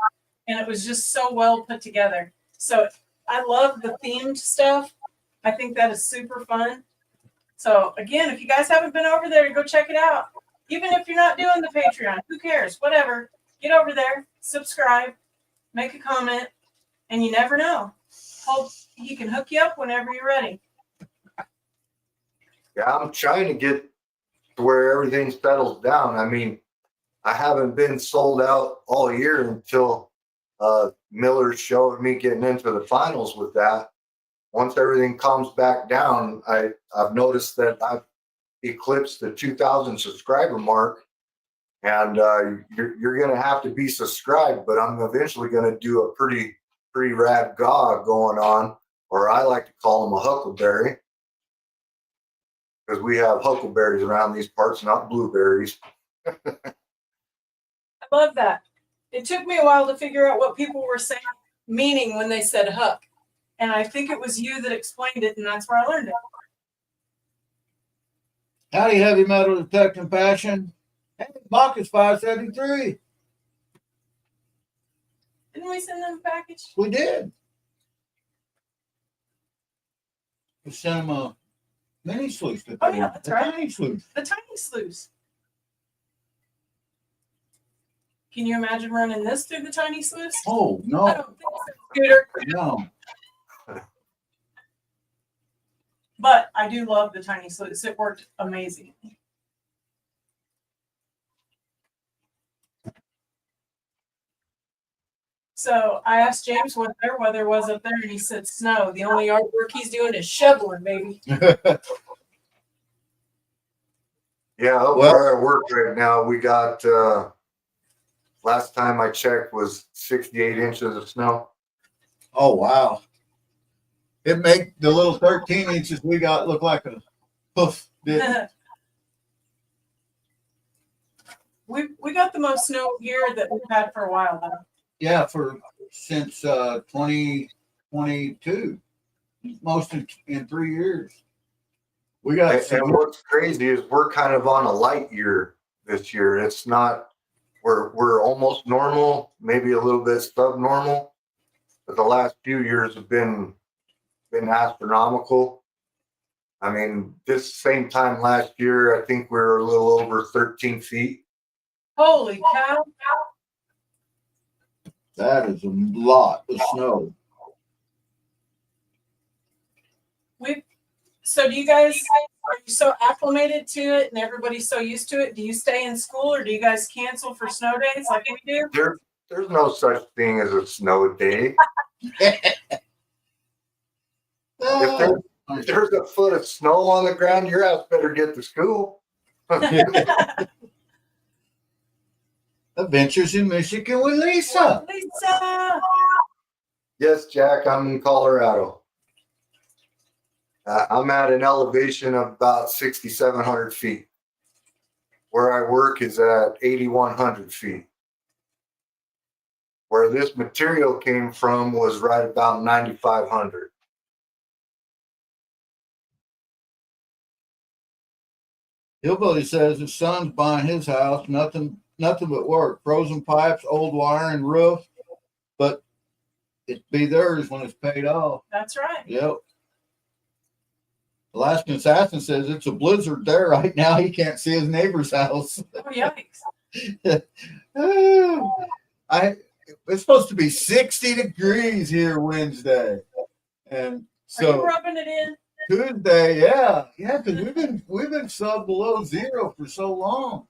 and it was just so well put together. So I love the themed stuff. I think that is super fun. So again, if you guys haven't been over there, go check it out. Even if you're not doing the Patreon, who cares? Whatever. Get over there, subscribe, make a comment, and you never know. Hope he can hook you up whenever you're ready. Yeah, I'm trying to get to where everything settles down. I mean, I haven't been sold out all year until Miller showed me getting into the finals with that. Once everything calms back down, I've noticed that I've eclipsed the 2,000 subscriber mark, and you're going to have to be subscribed, but I'm eventually going to do a pretty rad gog going on, or I like to call them a huckleberry, because we have huckleberries around these parts, not blueberries. I love that. It took me a while to figure out what people were saying, meaning when they said huck. And I think it was you that explained it, and that's where I learned it. Howdy, heavy metal detecting passion. Hey, Bacchus 573. Didn't we send them a package? We did. We sent him a mini sluice. Oh, yeah, that's right. Tiny sluice. The tiny sluice. Can you imagine running this through the tiny sluice? Oh, I no. don't think so, Scooter. No. But I do love the tiny sluice. It worked amazing. So I asked James what their weather was up there, and he said snow. The only yard work he's doing is shoveling, baby. Yeah, up where I work right now, we got, last time I checked was 68 inches of snow. Oh, wow. It made the little 13 inches we got look like a poof. Didn't it? We got the most snow here that we've had for a while, though. Yeah, since 2022. Most in 3 years. We got And what's crazy is we're kind of on a light year this year. It's not, we're almost normal, maybe a little bit subnormal, but the last few years have been astronomical. I mean, this same time last year, I think we were a little over 13 feet. Holy cow. that is a lot of snow. So do you guys, are you so acclimated to it and everybody's so used to it? Do you stay in school or do you guys cancel for snow days like we do? There's no such thing as a snow day. If there's a foot of snow on the ground, your ass better get to school. Adventures in Michigan with Lisa. Lisa. Yes, Jack, I'm in Colorado. I'm at an elevation of about 6,700 feet. Where I work is at 8,100 feet. Where this material came from was right about 9,500. Hillbilly says his son's buying his house, nothing but work. Frozen pipes, old wiring, roof, but it'd be theirs when it's paid off. That's right. Yep. Alaskan Assassin says it's a blizzard there right now. He can't see his neighbor's house. Oh, yikes. It's supposed to be 60 degrees here Wednesday. And so Are you rubbing it in? Tuesday, yeah, because we've been sub below zero for so long.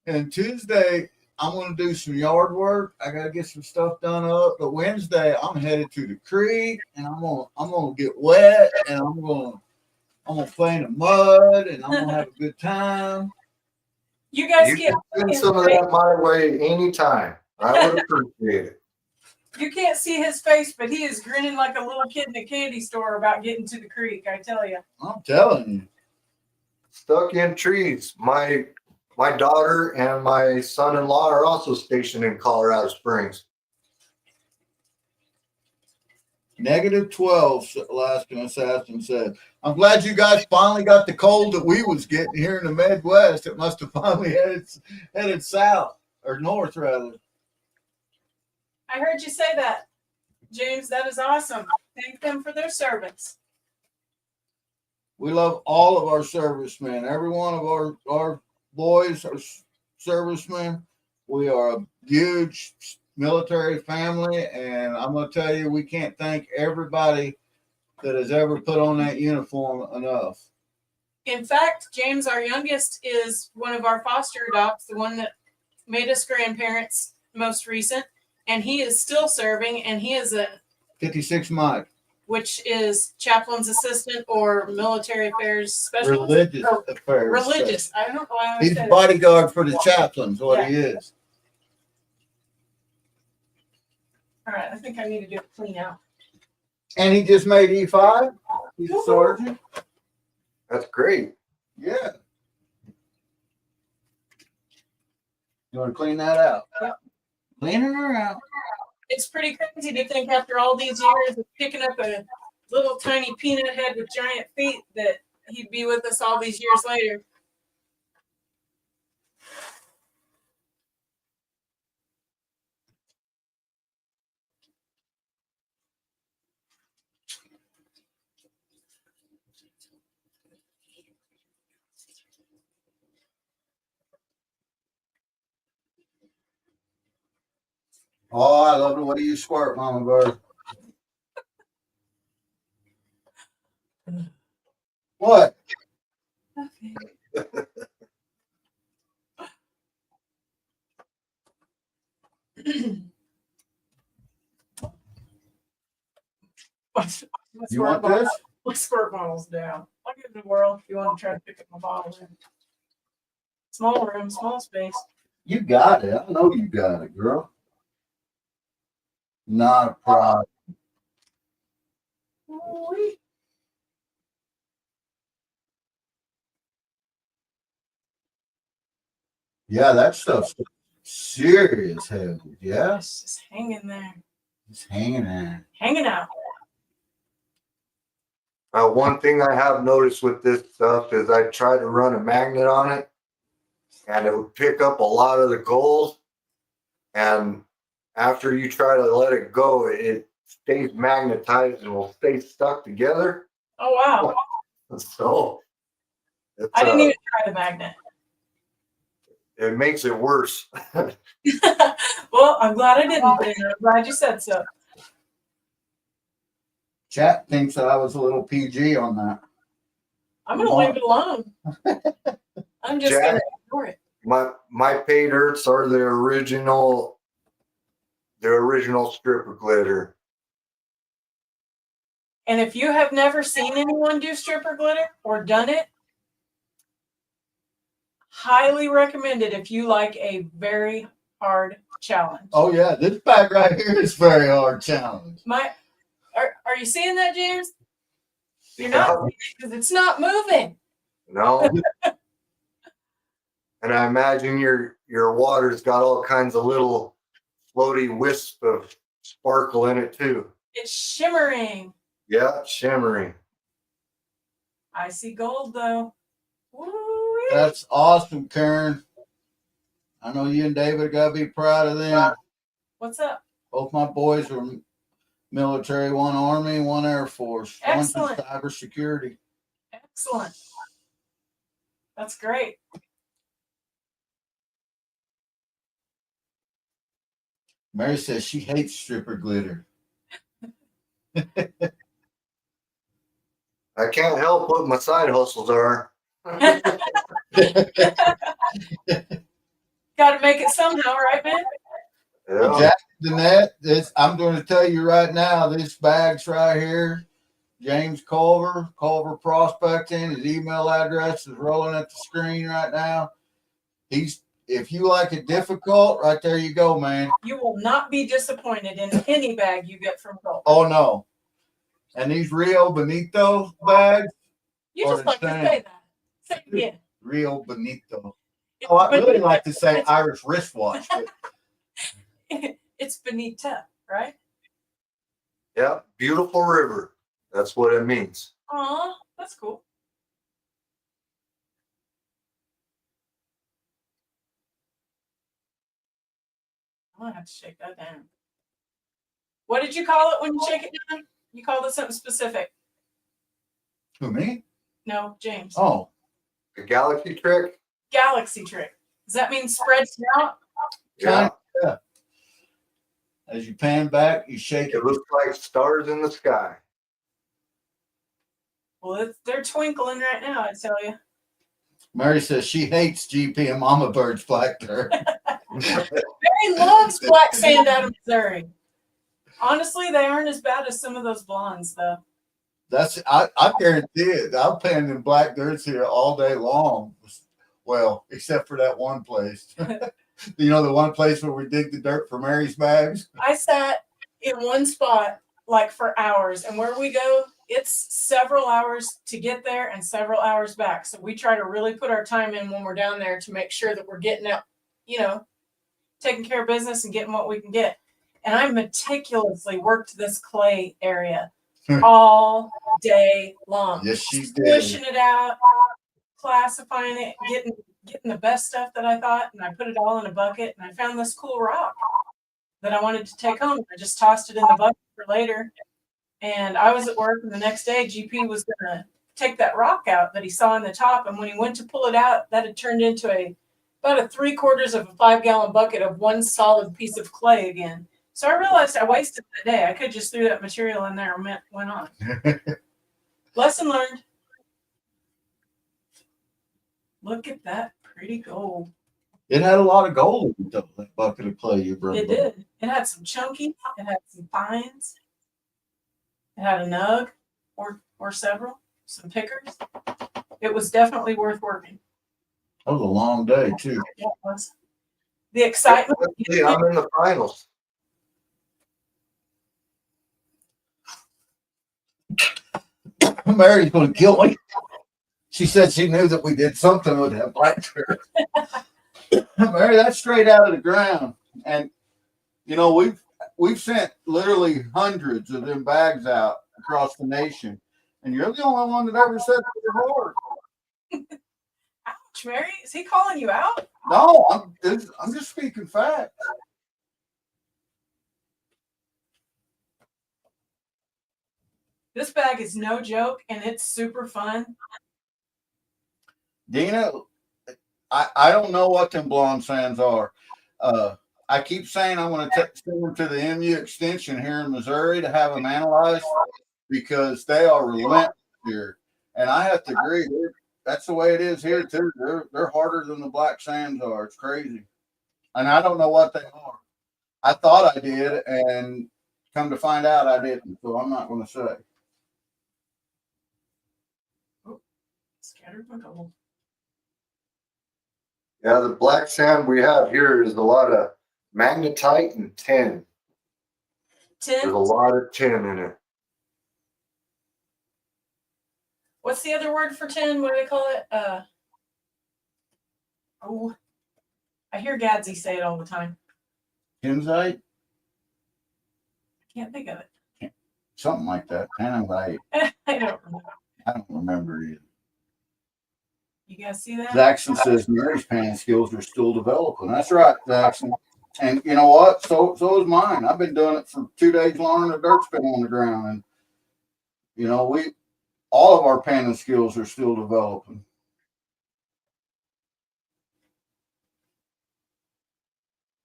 And Tuesday, I'm gonna do some yard work. I gotta get some stuff done up. But Wednesday, I'm headed to the creek, and I'm gonna get wet, and I'm gonna play in the mud, and I'm gonna have a good time. You guys You can't can see send his some of face. that my way anytime. I would appreciate it. You can't see his face, but he is grinning like a little kid in a candy store about getting to the creek. I tell you. I'm telling you. Stuck in trees. My daughter and my son-in-law are also stationed in Colorado Springs. -12, Alaskan Assassin said. I'm glad you guys finally got the cold that we was getting here in the Midwest. It must have finally headed south or north rather. I heard you say that, James. That is awesome. Thank them for their service. We love all of our servicemen. Every one of our boys are servicemen. We are a huge military family, and I'm going to tell you, we can't thank everybody that has ever put on that uniform enough. In fact, James, our youngest, is one of our foster adopts, the one that made us grandparents most recent, and he is still serving, and he is 56 Mike. which is chaplain's assistant or military affairs specialist. Religious affairs. Religious. I don't know why I He's said the bodyguard for the chaplains, what he Yeah. is. All right, I think I need to do a clean out. And he just made E5. He's a sergeant. That's great. Yeah. You want to clean that out? Yep. Cleaning her out. It's pretty crazy to think after all these years of picking up a little tiny peanut head with giant feet that he'd be with us all these years later. Oh, I love it. What do you squirt, Mama Bird? What? Okay. Let's You want this? Let's squirt bottles down. I'll give it a whirl if you want to try to pick up my bottle. Small room, small space. You got it. I know you got it, girl. Not a problem. Ooh-wee. Yeah, that stuff's serious heavy. Yeah, It's just hanging there, it's hanging in. hanging out. One thing I have noticed with this stuff is I try to run a magnet on it, and it would pick up a lot of the gold. And after you try to let it go, it stays magnetized and will stay stuck together. Oh wow! So it's, I didn't even try the magnet. it makes it worse. Well, I'm glad I didn't. Ben. I'm glad you said so. Chat thinks that I was a little PG on that. I'm gonna leave it alone. I'm just Jack, gonna ignore it. My pay dirts are the original strip of glitter. And if you have never seen anyone do stripper glitter or done it, highly recommend it if you like a very hard challenge. Oh yeah, this bag right here is very hard challenge. Are you seeing that, James? You're not, because it's not moving. No. And I imagine your water's got all kinds of little floaty wisps of sparkle in it too. It's shimmering. Yeah, shimmering. I see gold though. Woo-wee. That's awesome, Karen. I know you and David gotta be proud of them. What's up? Both my boys are military, one Army, one Air Force. Excellent. One's in cybersecurity. Excellent. That's great. Mary says she hates stripper glitter. I can't help what my side hustles are. Got to make it somehow, right, man? Yeah. Jack Danette, I'm going to tell you right now, this bag's right here. James Culver Prospecting. His email address is rolling at the screen right now. if you like it difficult, right there you go, man. You will not be disappointed in any bag you get from Culver. Oh no. And these Rio Bonito bags, You or just the like to same. say that. Say it again. Rio Bonito. It's Oh, I really bonita. like to say Irish wristwatch, but It's bonita, right? Yeah, beautiful river. That's what it means. Aw, that's cool. I'm gonna have to shake that down. What did you call it when you shake it down? You called it something specific. who, me? No, James. Oh, The galaxy trick. Galaxy trick. Does that mean spreads out? Yeah, yeah. As you pan back, you shake it. it looks like stars in the sky. Well, they're twinkling right now, I tell you. Mary says she hates GP and Mama Bird's black dirt. Mary loves black sand out of Missouri. Honestly, they aren't as bad as some of those blondes, though. I guarantee it. I'm panning in black dirts here all day long. Well, except for that one place. You know, the one place where we dig the dirt for Mary's bags? I sat in one spot like for hours, and where we go, it's several hours to get there and several hours back. So we try to really put our time in when we're down there to make sure that we're getting out, you know, taking care of business and getting what we can get. And I meticulously worked this clay area all day long. Yes, she did. Pushing it out, classifying it, getting the best stuff that I thought, and I put it all in a bucket, and I found this cool rock that I wanted to take home. I just tossed it in the bucket for later. And I was at work, and the next day GP was gonna take that rock out that he saw in the top, and when he went to pull it out, that had turned into about a 3/4 of a 5-gallon bucket of one solid piece of clay again. So I realized I wasted that day. I could just threw that material in there and went on. Lesson learned. Look at that pretty gold. It had a lot of gold in it, though, that bucket of clay you brought. It did. It had some chunky. It had some fines. It had a nug or several, some pickers. It was definitely worth working. That was a long day, too. Yeah, it was. The excitement. Yeah, I'm in the finals. Mary's going to kill me. She said she knew that we did something with that black dirt. Mary, that's straight out of the ground. And, you know, we've sent literally hundreds of them bags out across the nation. And you're the only one that ever said they were hard. Ouch, Mary. Is he calling you out? No, I'm just speaking facts. This bag is no joke, and it's super fun. Dina, I don't know what them blonde sands are. I keep saying I'm going to send them to the MU extension here in Missouri to have them analyzed because they are relentless here. And I have to agree, that's the way it is here too. They're harder than the black sands are. It's crazy. And I don't know what they are. I thought I did, and come to find out I didn't. So I'm not going to say. Scattered my gold. Yeah, the black sand we have here is a lot of magnetite and tin. Tin. There's a lot of tin in it. What's the other word for tin? What do they call it? Oh, I hear Gadsy say it all the time. Pinzite? I can't think of it. Something like that. Tanzite. I don't remember. I don't remember either. You guys see that? Jackson says Mary's panning skills are still developing. That's right, Jackson. And you know what? So is mine. I've been doing it for 2 days longer than a dirt's been on the ground. And you know, all of our panning skills are still developing.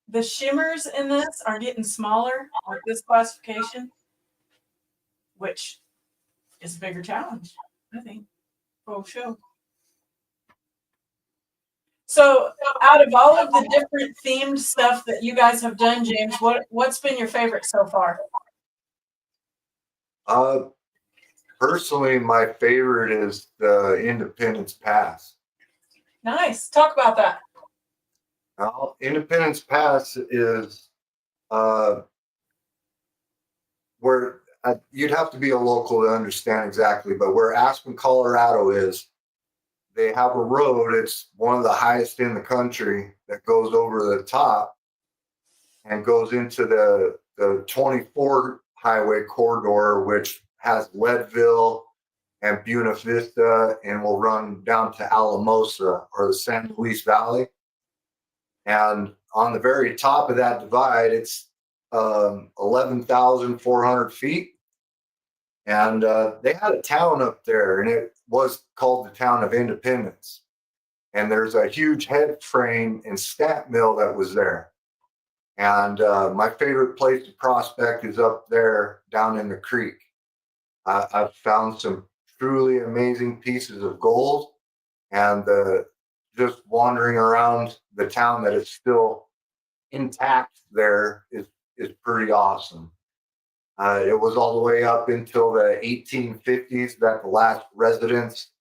The shimmers in this are getting smaller with this classification, which is a bigger challenge, I think. Oh, sure. So, out of all of the different themed stuff that you guys have done, James, what's been your favorite so far? Personally, my favorite is the Independence Pass. Nice. Talk about that. Well, Independence Pass is where you'd have to be a local to understand exactly, but where Aspen, Colorado is, they have a road. It's one of the highest in the country that goes over the top and goes into the 24 highway corridor, which has Leadville and Buena Vista and will run down to Alamosa or the San Luis Valley. And on the very top of that divide, it's 11,400 feet. And they had a town up there, and it was called the town of Independence. And there's a huge head frame and stamp mill that was there. And my favorite place to prospect is up there down in the creek. I've found some truly amazing pieces of gold, and just wandering around the town that is still intact there is pretty awesome. It was all the way up until the 1850s that the last residents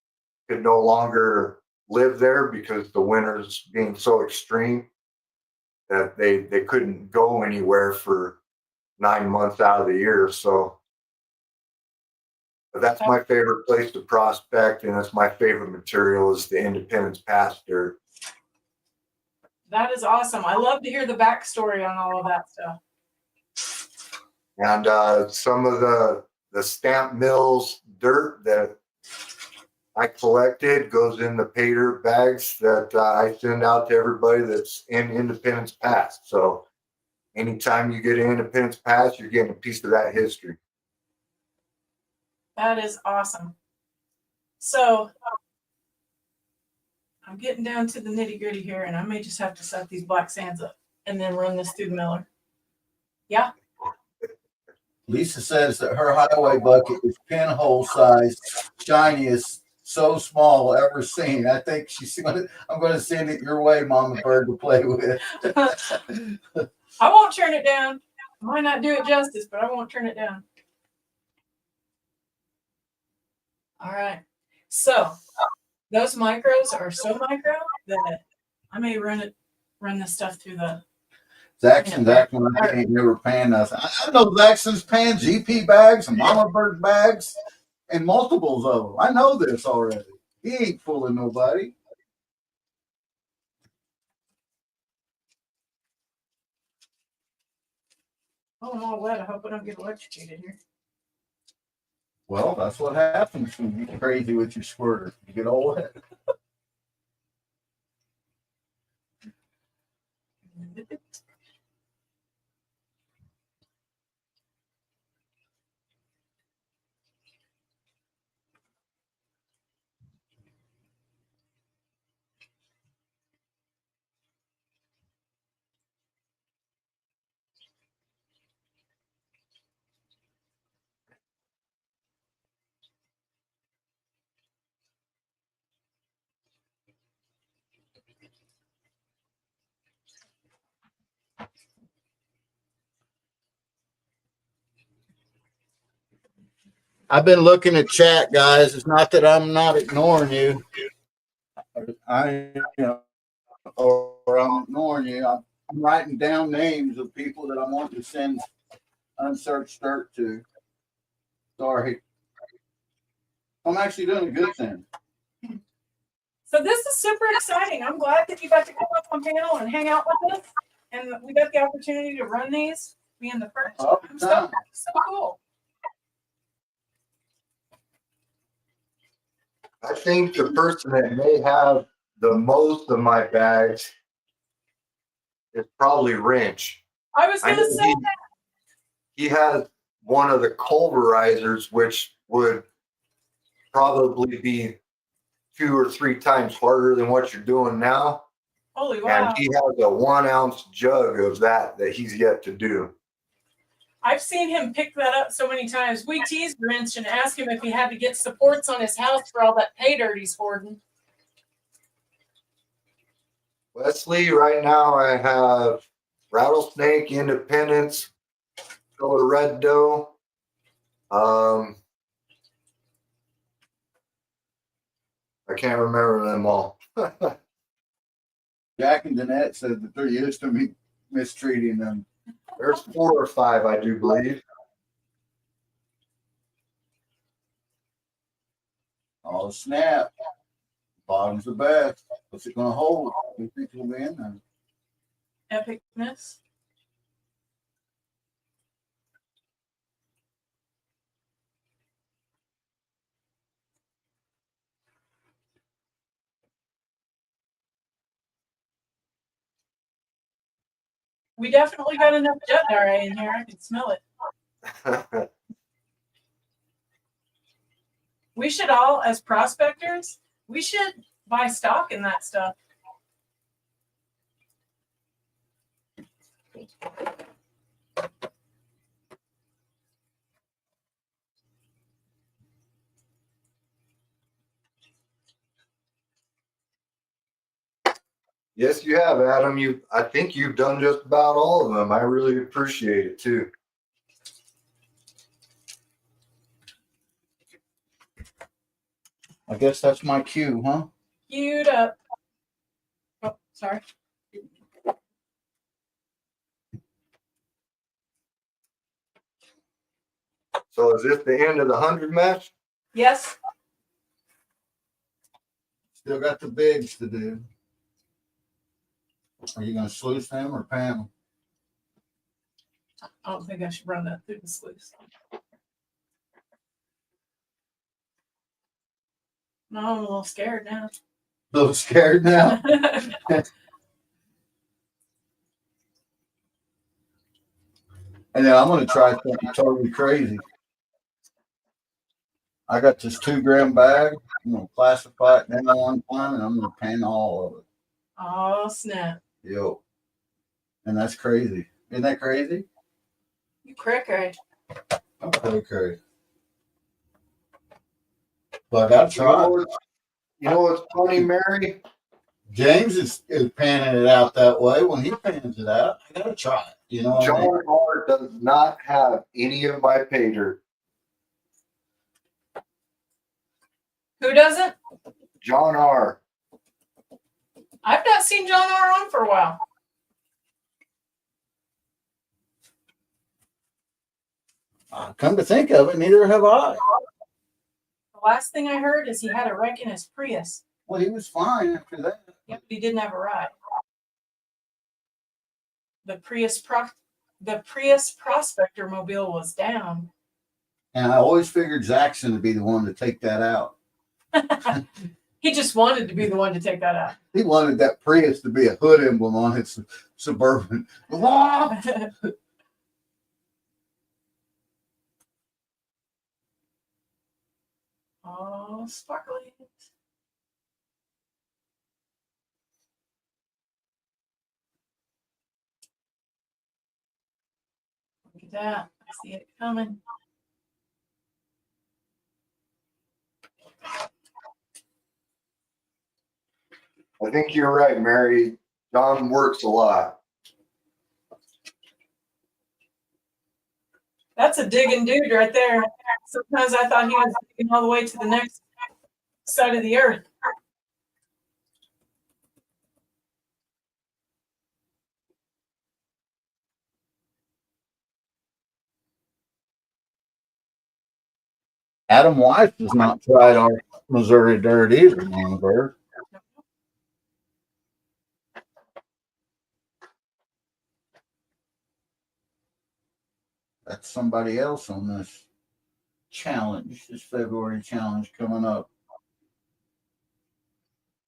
could no longer live there because the winters being so extreme that they couldn't go anywhere for 9 months out of the year. So but that's my favorite place to prospect, and it's my favorite material is the Independence Pass dirt. That is awesome. I love to hear the backstory on all of that stuff. And some of the stamp mills dirt that I collected goes in the pay dirt bags that I send out to everybody that's in Independence Pass. So anytime you get an Independence Pass, you're getting a piece of that history. That is awesome. So I'm getting down to the nitty gritty here, and I may just have to set these black sands up and then run this through the miller. Yeah. Lisa says that her highway bucket is pinhole size, shiniest, so small ever seen. I think I'm going to send it your way, Mama Bird, to play with. I won't turn it down. I might not do it justice, but I won't turn it down. All right. So those micros are so micro that I may run this stuff through the. Zaxxon's acting like he ain't never panned us. I know Zaxxon's panned GP bags and Mama Bird bags and multiples of them. I know this already. He ain't fooling nobody. Oh, I'm all wet. I hope I don't get electrocuted here. Well, that's what happens when you get crazy with your squirter. You get all wet. I've been looking at chat, guys. It's not that I'm not ignoring you. Or I'm ignoring you. I'm writing down names of people that I want to send unsearched dirt to. Sorry. I'm actually doing a good thing. So this is super exciting. I'm glad that you got to come up on panel and hang out with us, and we got the opportunity to run these, being the first. I'm so cool. I think the person that may have the most of my bags is probably Wrench. I was going to say that. He has one of the Culverizers, which would probably be 2 or 3 times harder than what you're doing now. Holy wow. And he has a 1 ounce jug of that he's yet to do. I've seen him pick that up so many times. We teased Wrench and asked him if he had to get supports on his house for all that pay dirt he's hoarding. Wesley, right now I have Rattlesnake, Independence, Color Red Doe. I can't remember them all. Jack and Danette said that they're used to me mistreating them. There's 4 or 5, I do believe. Oh, snap. Bottom's the best. What's it going to hold? You think it'll be in there? Epicness. We definitely got enough jet dye in here. I can smell it. We should all, as prospectors, we should buy stock in that stuff. Yes, you have, Adam. I think you've done just about all of them. I really appreciate it too. I guess that's my cue, huh? Queued up. Oh, sorry. So is this the end of the 100 mesh? Yes. Still got the bigs to do. Are you going to sluice them or pan them? I don't think I should run that through the sluice. No, I'm a little scared now. A little scared now. And then I'm going to try something totally crazy. I got this 2 gram bag. I'm going to classify it in one time and I'm going to pan all of it. Oh, snap. Yo. And that's crazy. Isn't that crazy? You cracker. I'm pretty crazy. But I tried. You know what's funny, Mary? James is panning it out that way. When he pans it out, I got to try it. You know what I mean? John R. does not have any of my pay dirt. Who doesn't? John R. I've not seen John R. on for a while. Come to think of it, neither have I. The last thing I heard is he had a wreck in his Prius. Well, he was fine after that. Yep, but he didn't have a ride. The Prius Prospector mobile was down. And I always figured Jackson would be the one to take that out. He just wanted to be the one to take that out. He wanted that Prius to be a hood emblem on his Suburban. Oh, sparkly. Look at that. I see it coming. I think you're right, Mary. John works a lot. That's a digging dude right there. Sometimes I thought he was digging all the way to the next side of the earth. Adam Weiss has not tried our Missouri dirt either, Moneybird. That's somebody else on this challenge, this February challenge coming up,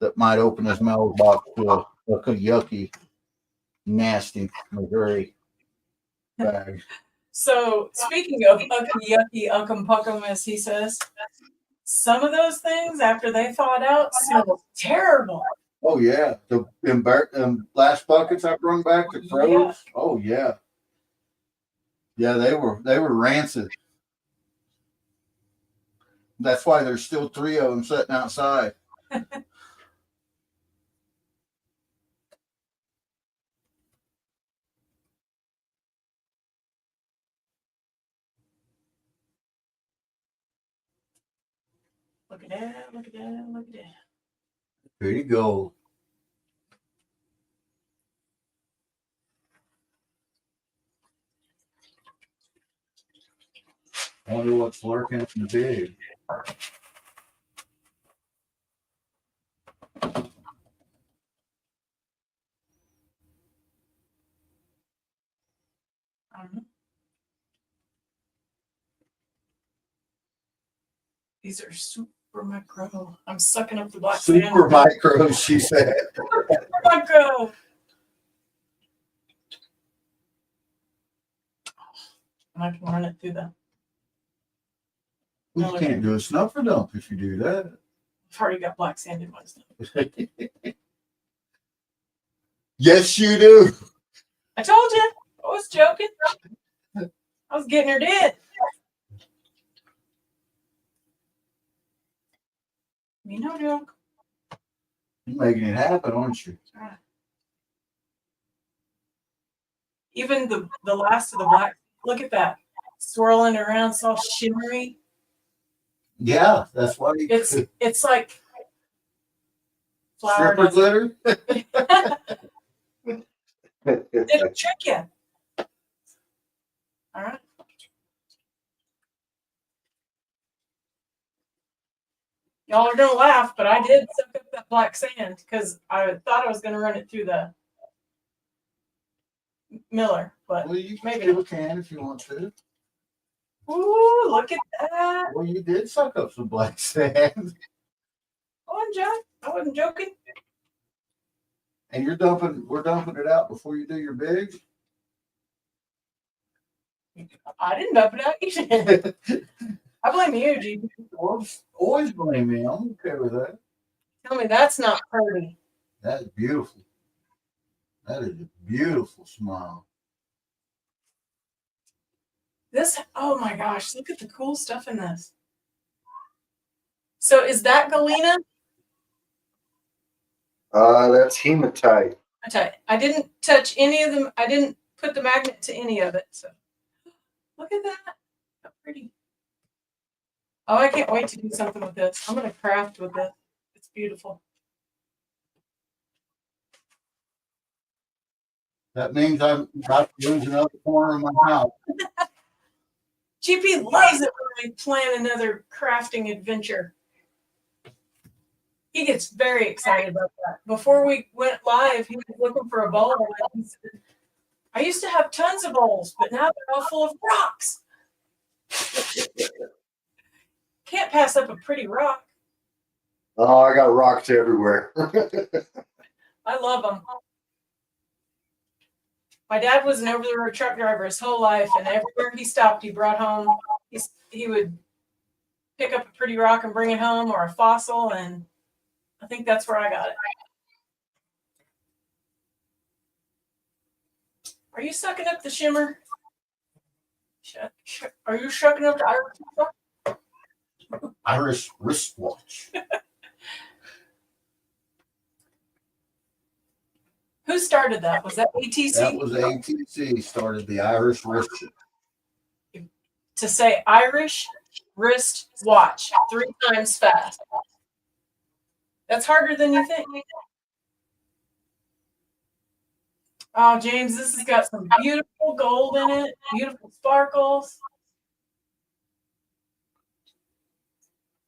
that might open his mailbox to a yucky, nasty Missouri bag. So speaking of yucky puckum, as he says, some of those things after they thawed out smell terrible. Oh yeah, the last buckets I brought back to froze. Yeah. Oh yeah, yeah, they were rancid. That's why there's still 3 of them sitting outside. Look at that, look at that, look at that. Pretty gold. Wonder what's lurking in the big. These are super micro. I'm sucking up the black Super sand. micro, she said. Super micro. And I can run it through the. You can't do a snuffer dump if you do that. I've already got black sand in my stuff. Yes, you do. I told you. I was joking. I was getting her dead. You no joke. You're making it happen, aren't you? Even the last of the black. Look at that. Swirling around, it's all shimmery. Yeah, that's why. It's like flower. Stripper glitter. It'll trick you. All right. Y'all are gonna laugh, but I did suck up that black sand because I thought I was gonna run it through the miller, but Well, you maybe still can if you want to. ooh, look at that. Well, you did suck up some black sand. Oh, I wasn't joking. And we're dumping it out before you do your big. I didn't dump it out. You did. I blame you, G. Always blame me. I'm okay with that. Tell me that's not pretty. That is beautiful. That is a beautiful smile. Oh my gosh, look at the cool stuff in this. So is that galena? That's hematite. I didn't touch any of them. I didn't put the magnet to any of it. So look at that. How pretty. Oh, I can't wait to do something with this. I'm going to craft with it. It's beautiful. That means I'm about to lose another corner of my house. GP loves it when we plan another crafting adventure. He gets very excited about that. Before we went live, he was looking for a bowl. And he said, I used to have tons of bowls, but now they're all full of rocks. Can't pass up a pretty rock. Oh, I got rocks everywhere. I love them. My dad was an over-the-road truck driver his whole life, and everywhere he stopped, he brought home. He would pick up a pretty rock and bring it home, or a fossil, and I think that's where I got it. Are you sucking up the shimmer? Are you sucking up the Irish? Irish wristwatch. Who started that? Was that ATC? That was ATC started the Irish wrist. To say Irish wrist watch 3 times fast. That's harder than you think. Oh, James, this has got some beautiful gold in it, beautiful sparkles.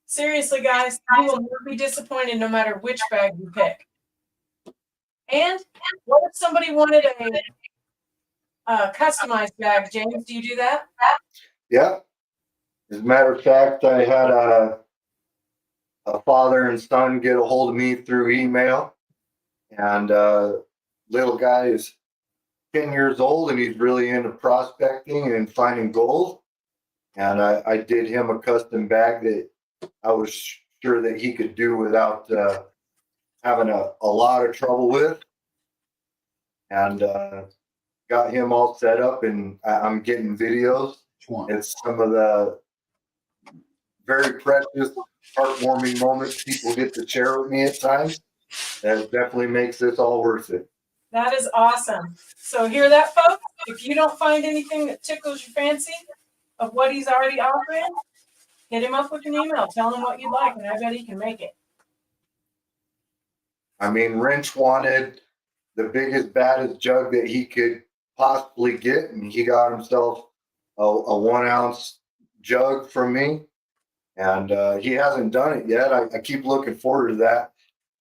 Seriously, guys, you will never be disappointed no matter which bag you pick. And what if somebody wanted a customized bag, James? Do you do that? Yeah. As a matter of fact, I had a father and son get a hold of me through email, and little guy is 10 years old, and he's really into prospecting and finding gold. And I did him a custom bag that I was sure that he could do without having a lot of trouble with, and got him all set up, and I'm getting videos. It's some of the very precious, heartwarming moments people get to share with me at times. That definitely makes this all worth it. That is awesome. So hear that, folks? If you don't find anything that tickles your fancy of what he's already offering, hit him up with an email. Tell him what you'd like, and I bet he can make it. I mean, Wrench wanted the biggest, baddest jug that he could possibly get, and he got himself a 1 ounce jug from me, and he hasn't done it yet. I keep looking forward to that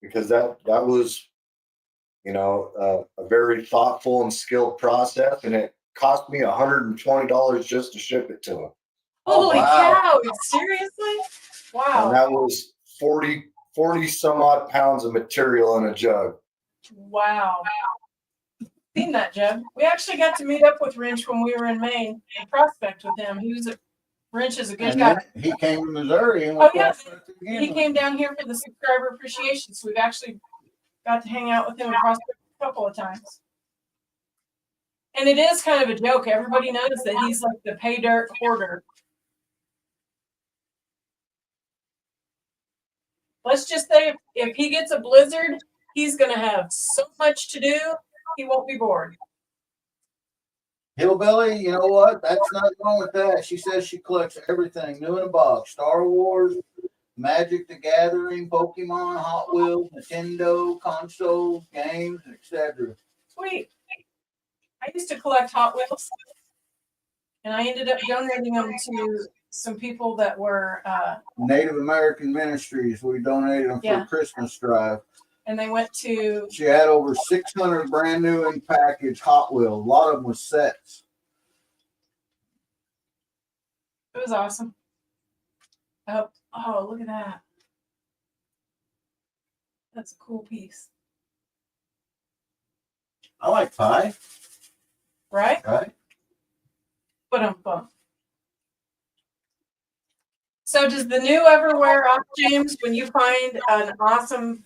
because that was, you know, a very thoughtful and skilled process, and it cost me $120 just to ship it to him. Holy wow. cow! Seriously? And Wow! that was 40 some odd pounds of material in a jug. Wow! Seen that, Jeb? We actually got to meet up with Wrench when we were in Maine and prospect with him. Wrench is a good And guy. then he came to Missouri and Oh yeah, prospecting again. he came down here for the subscriber appreciation, so we've actually got to hang out with him and prospect a couple of times. And it is kind of a joke. Everybody knows that he's like the pay dirt hoarder. Let's just say if he gets a blizzard, he's going to have so much to do, he won't be bored. Hillbilly, you know what? That's not wrong with that. She says she collects everything new in a box. Star Wars, Magic the Gathering, Pokemon, Hot Wheels, Nintendo, consoles, games, etc. Sweet. I used to collect Hot Wheels, and I ended up donating them to some people that were Native American Ministries, we donated them for a Christmas drive. And they went to. She had over 600 brand new in package Hot Wheels. A lot of them was sets. It was awesome. Oh, look at that. That's a cool piece. I like pie. Right? Right? But So does the new ever wear off, James, when you find an awesome,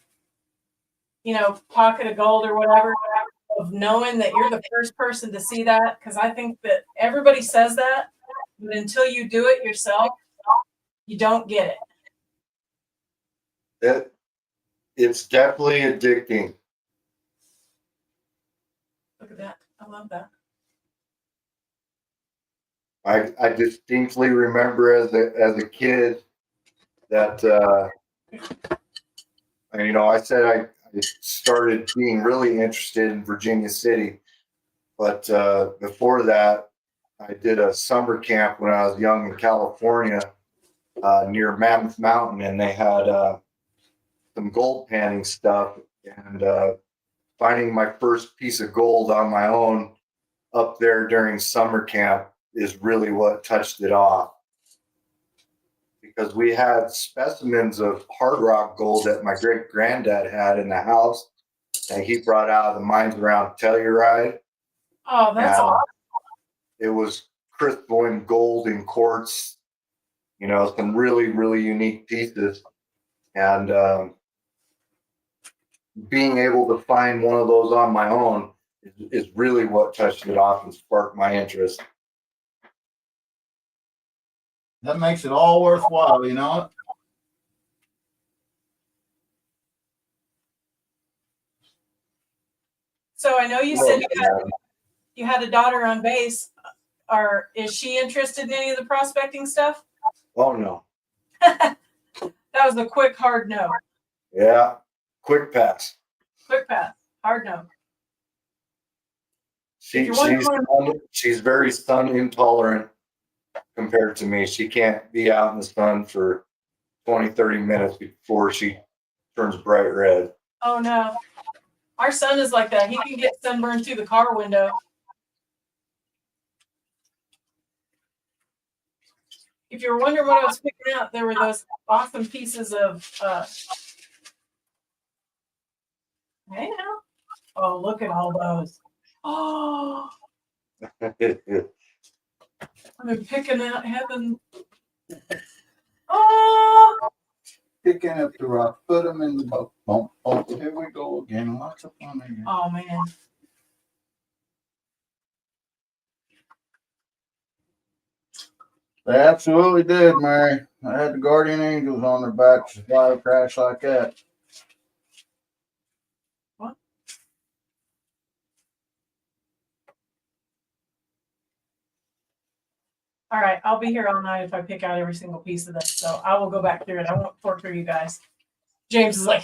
pocket of gold or whatever, of knowing that you're the first person to see that? Because I think that everybody says that, but until you do it yourself, you don't get it. It's definitely addicting. Look at that. I love that. I distinctly remember as a kid that I said I started being really interested in Virginia City, but before that I did a summer camp when I was young in California near Mammoth Mountain, and they had some gold panning stuff, and finding my first piece of gold on my own up there during summer camp is really what touched it off, because we had specimens of hard rock gold that my great granddad had in the house, and he brought out of the mines around Telluride. Oh, that's awesome. It was crystalline gold in quartz, some really, really unique pieces. And being able to find one of those on my own is really what touched it off and sparked my interest. That makes it all worthwhile, you know? So I know you said you had a daughter on base. Is she interested in any of the prospecting stuff? Oh, no. That was a quick, hard no. Yeah, quick pass. Quick pass, hard no. She's very sun intolerant compared to me. She can't be out in the sun for 20, 30 minutes before she turns bright red. Oh, no. Our son is like that. He can get sunburned through the car window. If you're wondering what I was picking out, there were those awesome pieces of. Hey now. Oh, look at all those. Oh, I've been picking out heaven. Oh. Picking up the rock, put them in the boat. Bump, bump. Here we go again. Lots of fun again. Oh, man. They absolutely did, Mary. I had the guardian angels on their back to survive a crash like that. What? All right, I'll be here all night if I pick out every single piece of this. So I will go back through it. I won't torture you guys. James is like,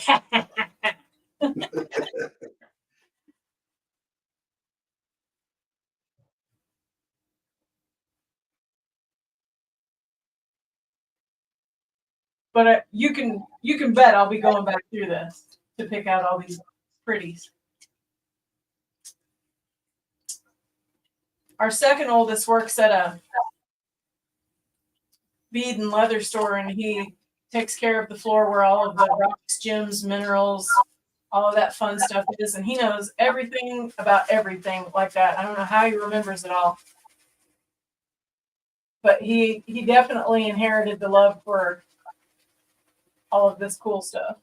But you can bet I'll be going back through this to pick out all these pretties. Our second oldest works at a bead and leather store, and he takes care of the floor where all of the rocks, gems, minerals, all of that fun stuff is, and he knows everything about everything like that. I don't know how he remembers it all, but he definitely inherited the love for all of this cool stuff.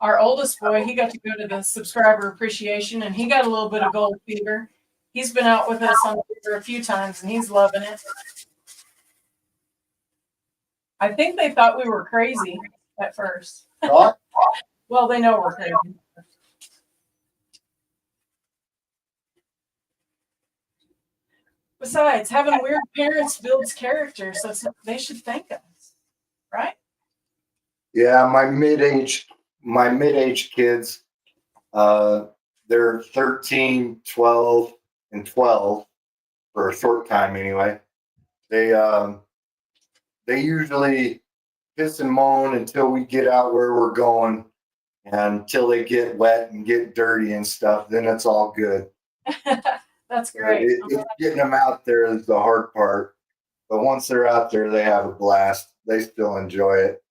Our oldest boy, he got to go to the subscriber appreciation, and he got a little bit of gold fever. He's been out with us on Twitter a few times, and he's loving it. I think they thought we were crazy at first. Thought? Well, they know we're crazy. Besides, having weird parents builds character, so they should thank us, right? Yeah, my mid-age kids, they're 13, 12, and 12 for a short time anyway. They usually piss and moan until we get out where we're going, and until they get wet and get dirty and stuff, then it's all good. That's great. It's getting them out there is the hard part. But once they're out there, they have a blast. They still enjoy it.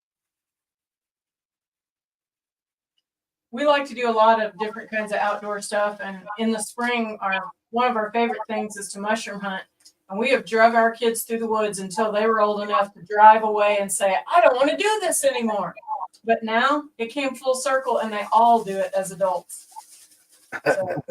We like to do a lot of different kinds of outdoor stuff, and in the spring, one of our favorite things is to mushroom hunt. And we have drug our kids through the woods until they were old enough to drive away and say, "I don't want to do this anymore." But now it came full circle, and they all do it as adults. So.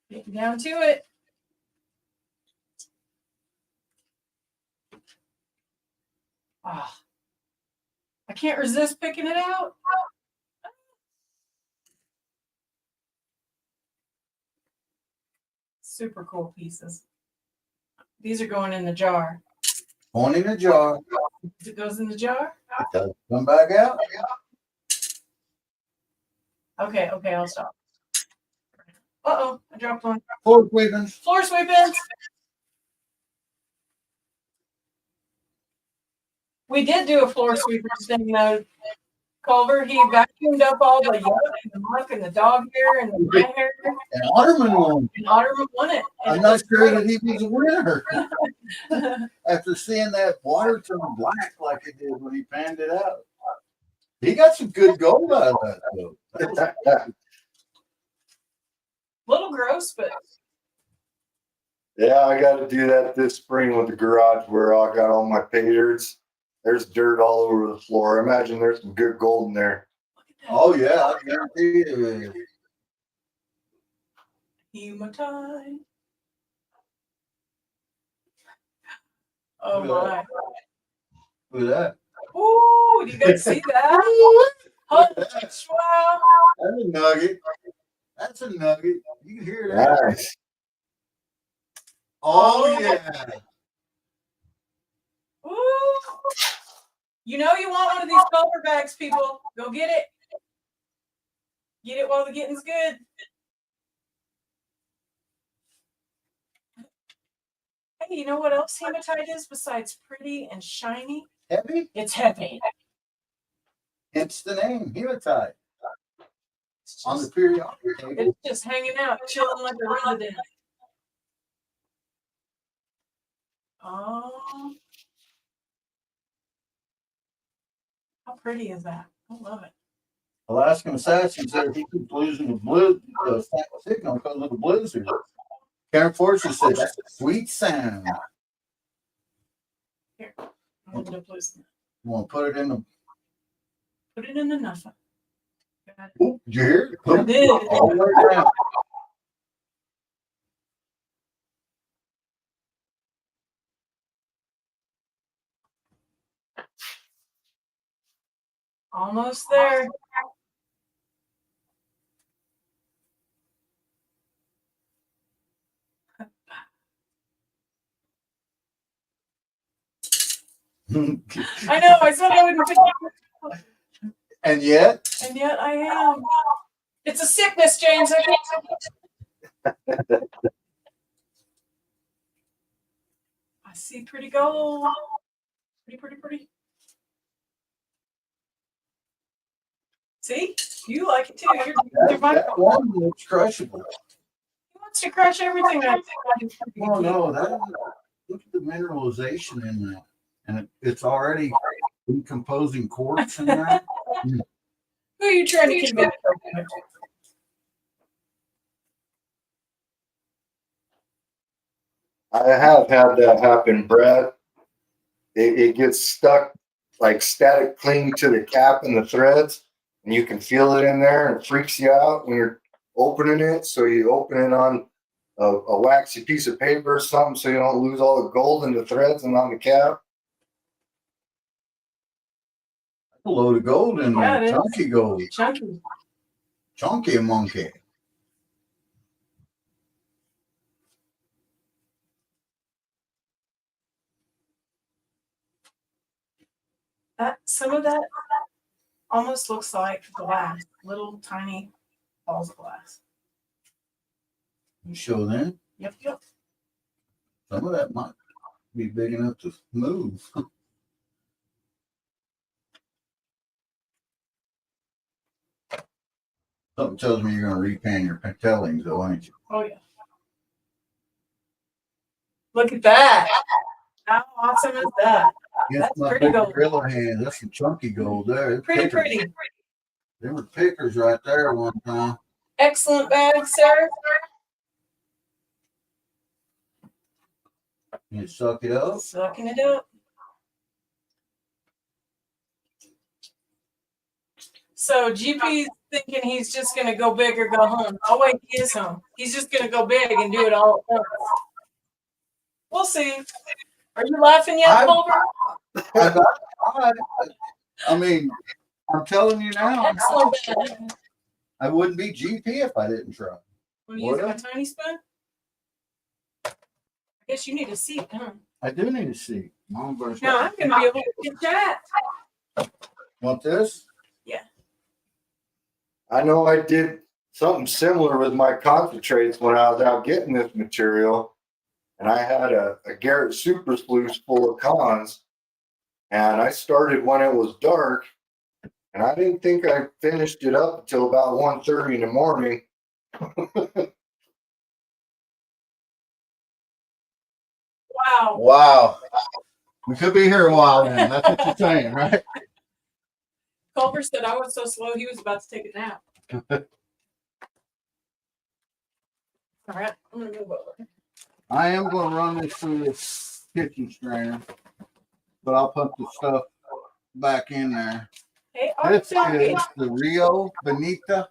Getting down to it. Oh, I can't resist picking it out. Super cool pieces. These are going in the jar. Going in a jar. It goes in the jar? It does come back out. Okay, I'll stop. Uh-oh, I dropped one. Floor sweeping. Floor sweeping. We did do a floor sweeping thing though. Culver, he vacuumed up all the yuck and the muck and the dog hair and the my hair. And Otterman won. And Otterman won it. I'm not sure that he was a winner. After seeing that water turn black like it did when he panned it out. He got some good gold out of that, though. Little gross, but Yeah, I got to do that this spring with the garage where I got all my pay dirts. There's dirt all over the floor. Imagine there's some good gold in there. Oh, yeah, I guarantee you. hematite. Oh Look at my. Look at that. Ooh, do you guys see that? Holy wow. That's a nugget. That's a nugget. You can hear that. Nice. Oh, yeah. Ooh. You know you want one of these Culver bags, people. Go get it. Get it while the getting's good. Hey, you know what else hematite is besides pretty and shiny? Heavy? It's heavy. Hence the name, hematite. It's On the just, periodic table. it's just hanging out, chilling like a resident. Oh. How pretty is that? I love it. Alaskan Assassin said he keeps losing the signal because of the blizzard. Karen Forces said that's a sweet sound. Here. I'm gonna loosen it. You want to put it in the. Put it in the nothing. Got it. Oh, did you hear it? I did. All the way down. Almost there. I know. I said I wouldn't pick it. And yet, I am. It's a sickness, James. I see pretty gold. Pretty. See? You like it too. that one looks crushable. He wants to crush everything. Oh no, look at the mineralization in that. And it's already decomposing quartz in that. Who are you trying to convince? I have had that happen, Brad. It gets stuck like static cling to the cap and the threads, and you can feel it in there, and it freaks you out when you're opening it. So you open it on a waxy piece of paper or something, so you don't lose all the gold in the threads and on the cap. A load of gold in there, Yeah, chunky gold, chunky monkey. Some of that almost looks like glass, little tiny balls of glass. You show them. Yep. Some of that might be big enough to move. Something tells me you're going to repan your tellings, though, ain't you? Oh yeah. Look at that. How awesome is that? That's my pretty big gold. gorilla hand. That's some chunky gold there. Pretty. There were pickers right there one time. Excellent bag, sir. You suck it up. Sucking it up. So GP's thinking he's just going to go big or go home. Oh, wait, he is home. He's just going to go big and do it all at once. We'll see. Are you laughing yet, Culver? I mean, I'm telling you now. Excellent. I wouldn't be GP if I didn't try. Want to use my tiny spoon? I guess you need a seat, huh? I do need a seat. Now I'm going to be able to get that. Want this? Yeah. I know I did something similar with my concentrates when I was out getting this material, and I had a Garrett Super Sluice full of cons, and I started when it was dark, and I didn't think I finished it up until about 1:30 in the morning. Wow. We could be here a while then. That's what you're saying, right? Culver said I was so slow he was about to take a nap. All right, I'm going to move over. I am going to run this through this kitchen strainer, but I'll put the stuff back in there. Hey, This is the Rio Bonito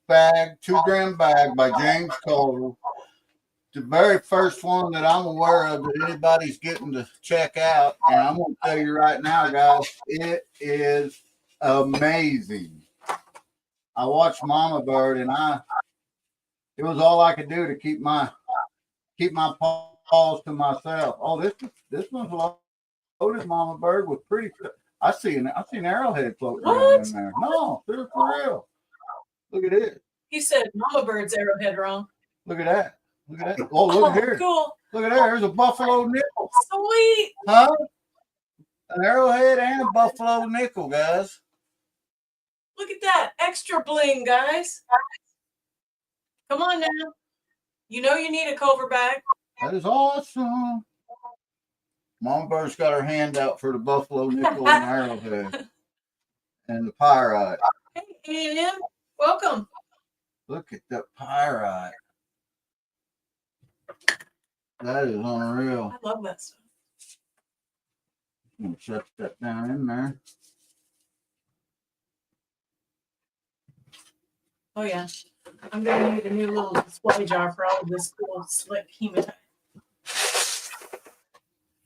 bag, 2-gram bag by James Culver. The very first one that I'm aware of that anybody's getting to check out. And I'm going to tell you right now, guys, it is amazing. I watched Mama Bird, and it was all I could do to keep my paws to myself. Oh, this one's loaded, Mama Bird, with pretty. I see an arrowhead floating around in there. No, for real. Look at it. He said Mama Bird's arrowhead wrong. Look at that. Look at that. Oh, look here. Cool. Look at there. There's a buffalo nickel. Sweet. Huh? An arrowhead and a buffalo nickel, guys. Look at that. Extra bling, guys. Come on now. You know you need a Culver bag. That is awesome. Mama Bird's got her hand out for the buffalo nickel and arrowhead. And the pyrite. Hey, A&M. Welcome. Look at that pyrite. That is unreal. I love that stuff. I'm going to shut that down in there. Oh, yeah. I'm going to need a new little display jar for all of this cool, slick hematite.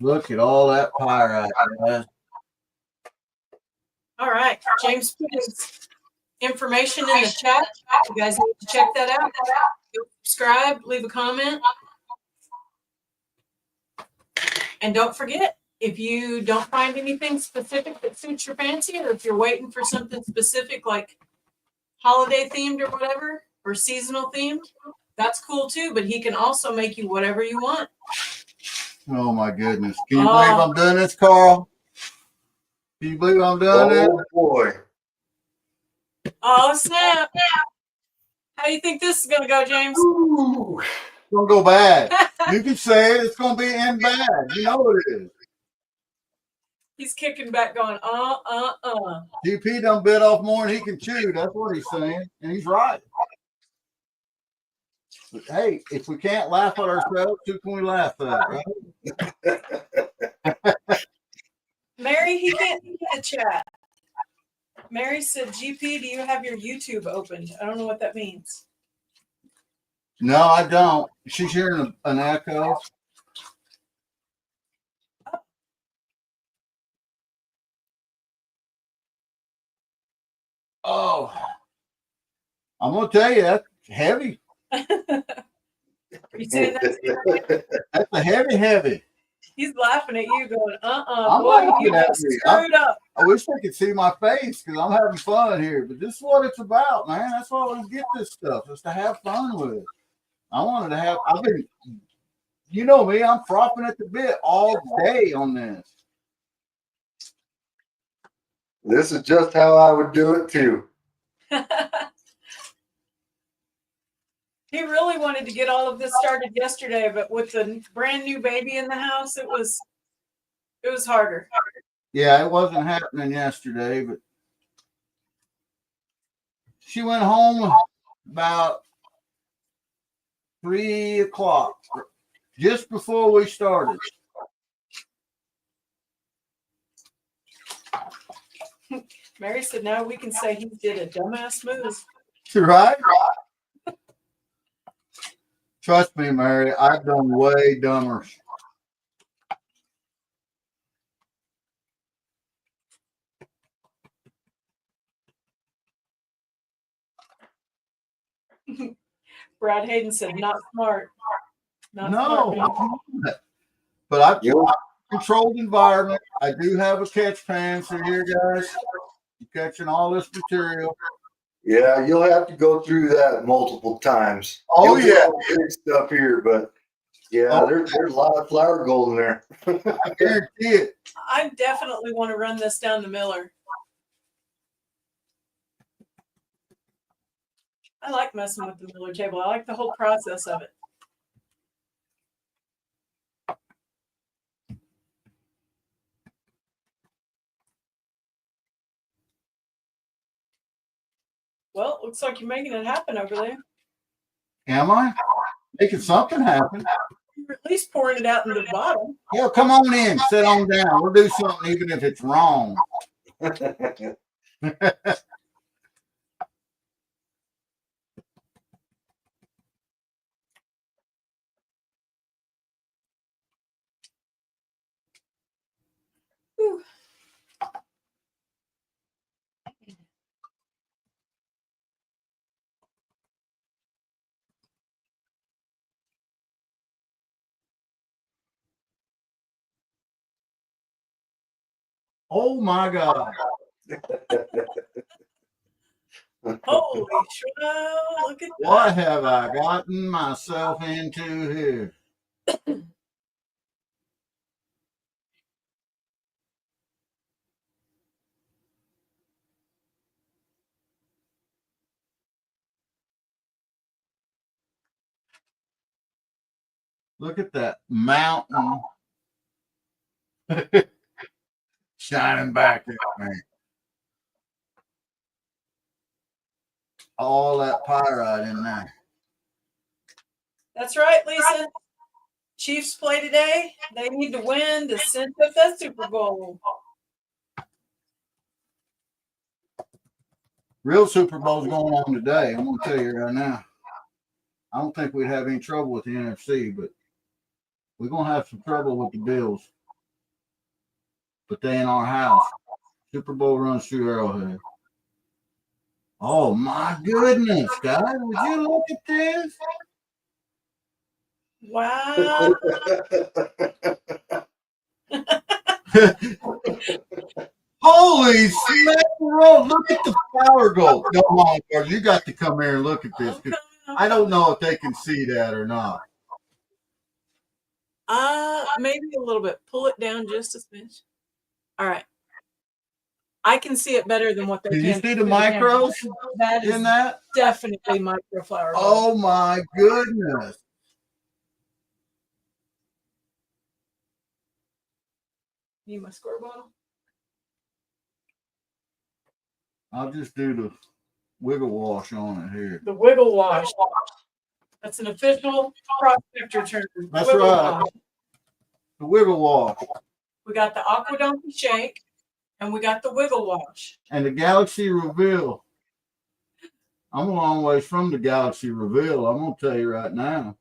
Look at all that pyrite, guys. All right. James put his information in the chat. You guys need to check that out. Subscribe, leave a comment. And don't forget, if you don't find anything specific that suits your fancy, or if you're waiting for something specific like holiday themed or whatever, or seasonal themed, that's cool too. But he can also make you whatever you want. Oh my goodness. Can you believe I'm doing this, Carl? Can you believe I'm doing this? Oh boy. Oh snap! How do you think this is gonna go, James? Ooh. It's gonna go bad. You can say it, it's gonna be in bad. You know it is. He's kicking back, going, GP done bit off more than he can chew. That's what he's saying. And he's right. But hey, if we can't laugh at ourselves, who can we laugh at, right? Mary, he can't see the chat. Mary said, GP, do you have your YouTube opened? I don't know what that means. No, I don't. She's hearing an echo. Oh, I'm gonna tell you, that's heavy. Are you saying that? That's a heavy. He's laughing at you, going, I'm boy, you laughing at just me. screwed up. I wish they could see my face because I'm having fun here. But this is what it's about, man. That's why we get this stuff, is to have fun with it. I wanted to have, I've been, you know me, I'm frothing at the bit all day on this. This is just how I would do it too. He really wanted to get all of this started yesterday, but with the brand new baby in the house, it was harder. Yeah, it wasn't happening yesterday, but she went home about 3 o'clock, just before we started. Mary said, now we can say he did a dumbass move. Right? Trust me, Mary, I've done way dumber. Brad Hayden said, not smart. Not No, smart. but I've controlled environment. I do have a catch pan, so here, guys, you're catching all this material. Yeah, you'll have to go through that multiple times. Oh, You'll get all the big stuff here, but yeah, there's a lot of flour gold in there. I guarantee it. I definitely want to run this down the miller. I like messing with the miller table. I like the whole process of it. Well, it looks like you're making it happen over there. Am I? Making something happen. You're at least pouring it out in the bottom. Yeah, come on in. Sit on down. We'll do something even if it's wrong. Whew. Oh my God. Holy shit. Look at that. What have I gotten myself into here? Look at that mountain shining back at me. All that pyrite in there. That's right, Lisa. Chiefs play today. They need to win to cinch up that Super Bowl. Real Super Bowl's going on today. I'm going to tell you right now. I don't think we'd have any trouble with the NFC, but we're going to have some trouble with the Bills. But they in our house. Super Bowl runs through Arrowhead. Oh, my goodness, guys. Would you look at this? Wow. Holy smackerel! Look at the flower gold. No, Monica, you got to come here and look at this. 'Cause I don't know if they can see that or not. Maybe a little bit. Pull it down just a smidge. All right. I can see it better than what they Can can. you see the micros That is in that? definitely microflower. Oh my goodness. Need my squirt bottle? I'll just do the wiggle wash on it here. The wiggle wash. That's an official prospector term. That's Wiggle right. wash. The wiggle wash. We got the Aqua Donkey Shake and we got the wiggle wash. And the Galaxy Reveal. I'm a long ways from the Galaxy Reveal. I'm going to tell you right now.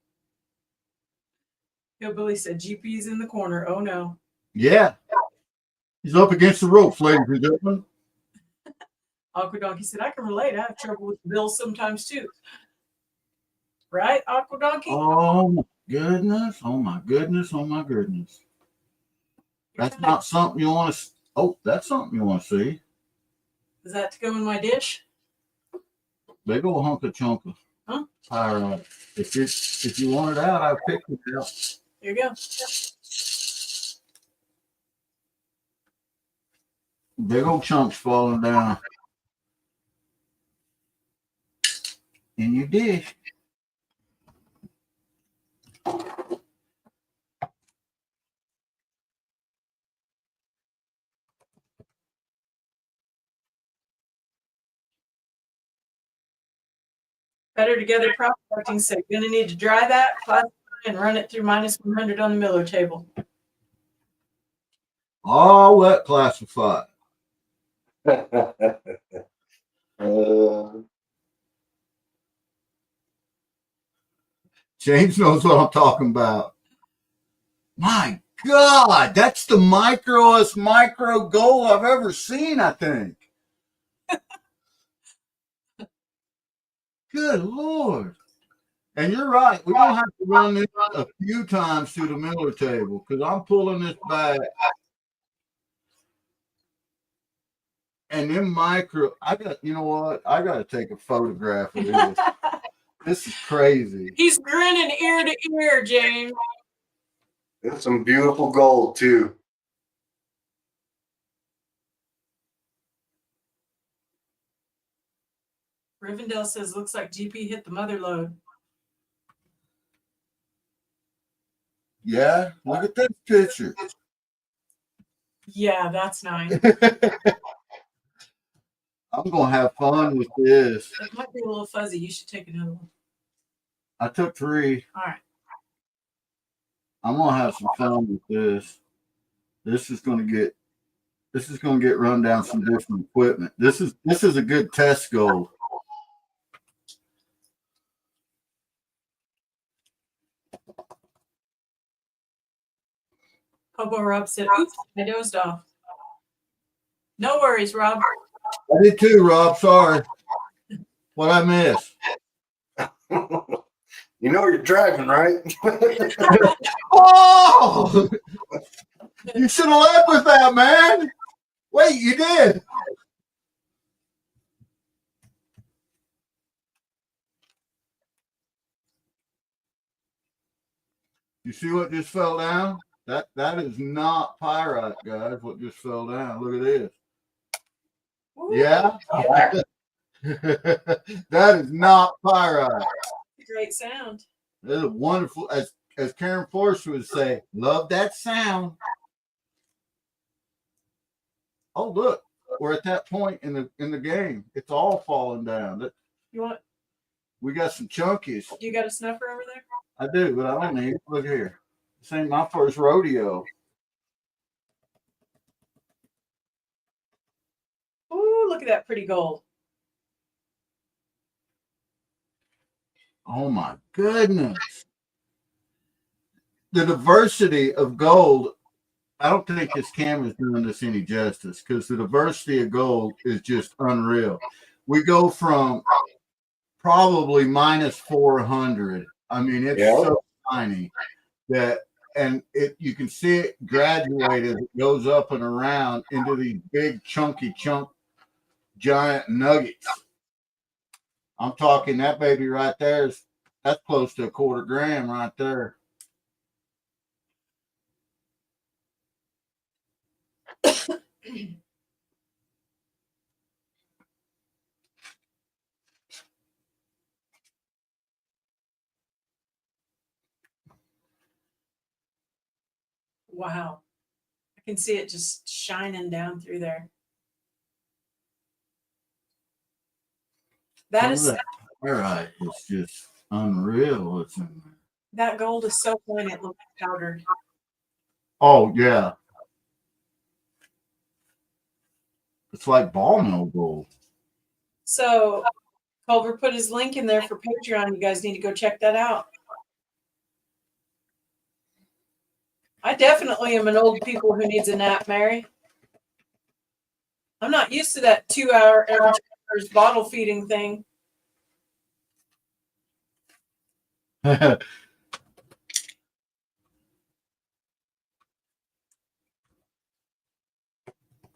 Billy said GP's in the corner. Oh no. Yeah. He's up against the ropes, ladies and gentlemen. Aqua Donkey said, I can relate. I have trouble with bills sometimes too. Right, Aqua Donkey? Oh my goodness. Oh my goodness. Oh my goodness. That's not something you want to. Oh, that's something you want to see. Is that to go in my dish? Big old hunk of chunk of pyrite. If you want it out, I've picked it out. There you go. Big old chunks falling down in your dish. Better Together Prospecting said, gonna need to dry that, classify, and run it through -100 on the Miller table. All wet classified. James knows what I'm talking about. My God, that's the microest micro goal I've ever seen, I think. Good Lord. And you're right. We're going to have to run this a few times through the Miller table because I'm pulling this back. And then you know what? I got to take a photograph of this. This is crazy. He's grinning ear to ear, James. It's some beautiful gold too. Rivendell says, looks like GP hit the mother lode. Yeah, look at this picture. Yeah, that's nice. I'm going to have fun with this. It might be a little fuzzy. You should take another one. I took 3. All right. I'm going to have some fun with this. This is going to get run down some different equipment. This is a good test goal. Hobo Rob said, oops, I dozed off. No worries, Rob. I did too, Rob. Sorry. What I missed? You know you're driving, right? Oh! You should have led with that, man. Wait, you did. You see what just fell down? That is not pyrite, guys. What just fell down? Look at this. Ooh, Yeah. That is not pyrite. great sound. That is wonderful. As Karen Forster would say, love that sound. Oh, look, we're at that point in the game. It's all falling down. You want? We got some chunkies. You got a snuffer over there? I do, but I don't need it. Look here. This ain't my first rodeo. Ooh, look at that pretty gold. Oh my goodness. The diversity of gold, I don't think this camera's doing this any justice because the diversity of gold is just unreal. We go from probably -400. I mean, it's so tiny that and you can see it graduate as it goes up and around into these big chunky giant nuggets. I'm talking that baby right there that's close to a quarter gram right there. Wow. I can see it just shining down through there. That is all right. It's just unreal. What's in there. that gold is so fine it looks powdered. Oh yeah. It's like ball mill gold. So Culver put his link in there for Patreon. You guys need to go check that out. I definitely am an old people who needs a nap, Mary. I'm not used to that 2 hour every 2 hours bottle feeding thing.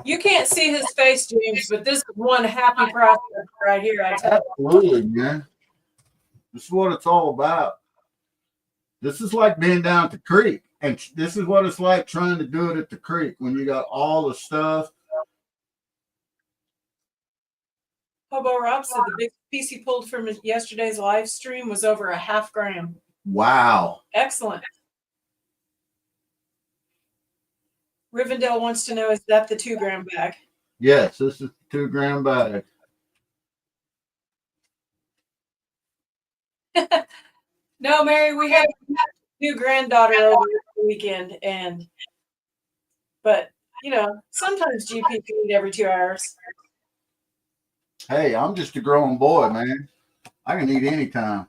You can't see his face, James, but this is one happy process right here. I tell you. Absolutely, man. This is what it's all about. This is like being down at the creek. And this is what it's like trying to do it at the creek when you got all the stuff. Hobo Rob said the big piece he pulled from yesterday's live stream was over a half gram. Wow. Excellent. Rivendell wants to know, is that the 2 gram bag? Yes, this is 2 gram bag. No, Mary, we had a new granddaughter over the weekend, but you know, sometimes GP feed every 2 hours. Hey, I'm just a growing boy, man. I can eat anytime.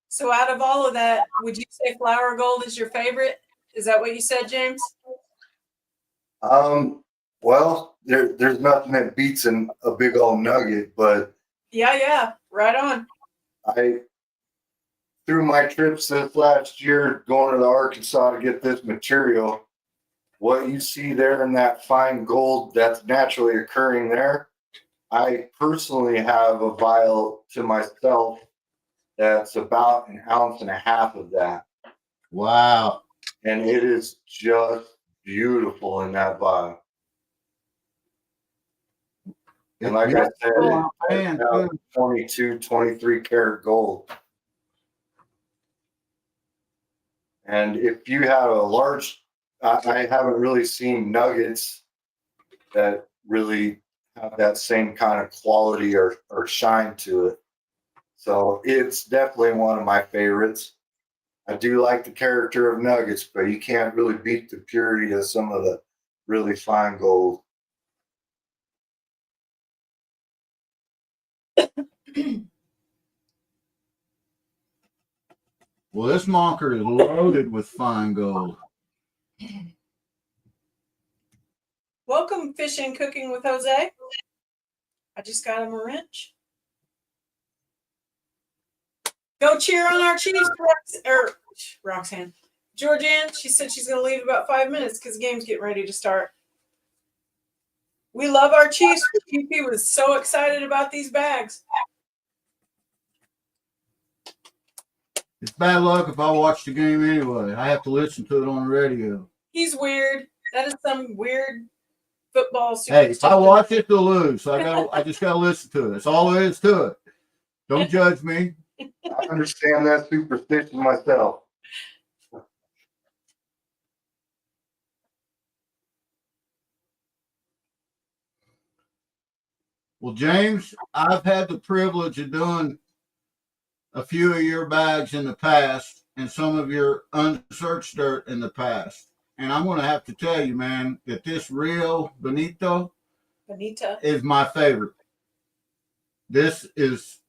So out of all of that, would you say flour gold is your favorite? Is that what you said, James? Well, there's nothing that beats a big old nugget, but Yeah, right on. Through my trips this last year going to the Arkansas to get this material, what you see there in that fine gold that's naturally occurring there, I personally have a vial to myself that's about 1.5 ounces of that. Wow. And it is just beautiful in that vial. And like I said, it's about 22, 23 karat gold. And if you have a large, I haven't really seen nuggets that really have that same kind of quality or shine to it. So it's definitely one of my favorites. I do like the character of nuggets, but you can't really beat the purity of some of the really fine gold. Well, this monker is loaded with fine gold. Welcome, Fishing Cooking with Jose. I just got him a wrench. Go cheer on our Chiefs, Roxanne. Georgianne, she said she's going to leave about 5 minutes because the game's getting ready to start. We love our Chiefs. GP was so excited about these bags. It's bad luck if I watch the game anyway. I have to listen to it on the radio. He's weird. That is some weird football superstition. Hey, if I watch it, they'll lose. So I just got to listen to it. That's all there is to it. Don't judge me. I understand that superstition myself. Well, James, I've had the privilege of doing a few of your bags in the past and some of your unsearched dirt in the past. And I'm going to have to tell you, man, that this Rio Bonito is my favorite. This is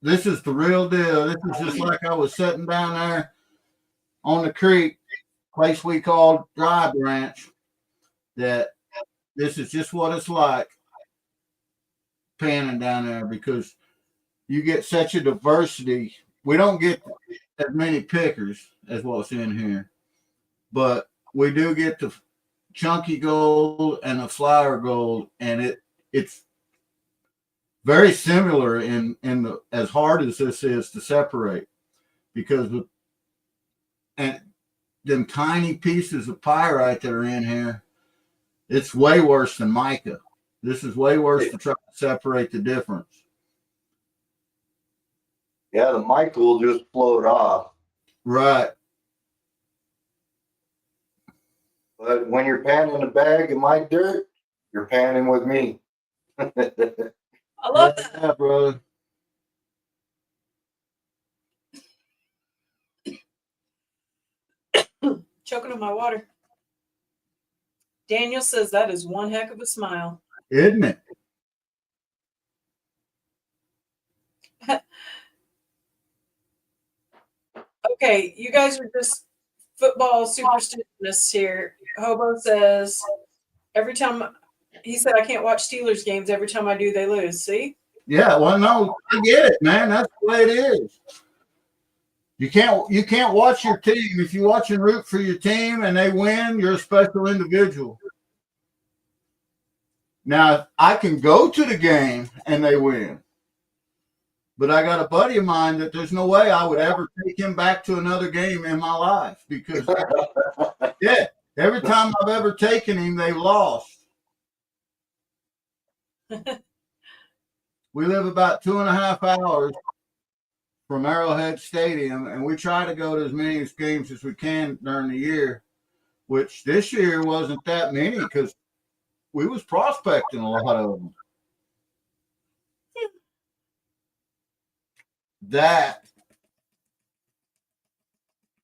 This is the real deal. This is just like I was sitting down there on the creek, place we called Dry Branch. That this is just what it's like panning down there because you get such a diversity. We don't get as many pickers as what's in here, but we do get the chunky gold and the flower gold, and it's very similar in the as hard as this is to separate because with and them tiny pieces of pyrite that are in here, it's way worse than mica. This is way worse to try to separate the difference. Yeah, the mic will just float off. Right. But when you're panning a bag of my dirt, you're panning with me. I love that. Yeah, brother. Choking on my water. Daniel says that is one heck of a smile. Isn't it? Okay, you guys are just football superstitionists here. Hobo says every time he said I can't watch Steelers games. Every time I do, they lose. See? Yeah, well, no, I get it, man. That's the way it is. You can't watch your team. If you watch and root for your team and they win, you're a special individual. Now, I can go to the game and they win. But I got a buddy of mine that there's no way I would ever take him back to another game in my life because, yeah, every time I've ever taken him, they've lost. We live about 2.5 hours from Arrowhead Stadium, and we try to go to as many games as we can during the year, which this year wasn't that many because we was prospecting a lot of them. That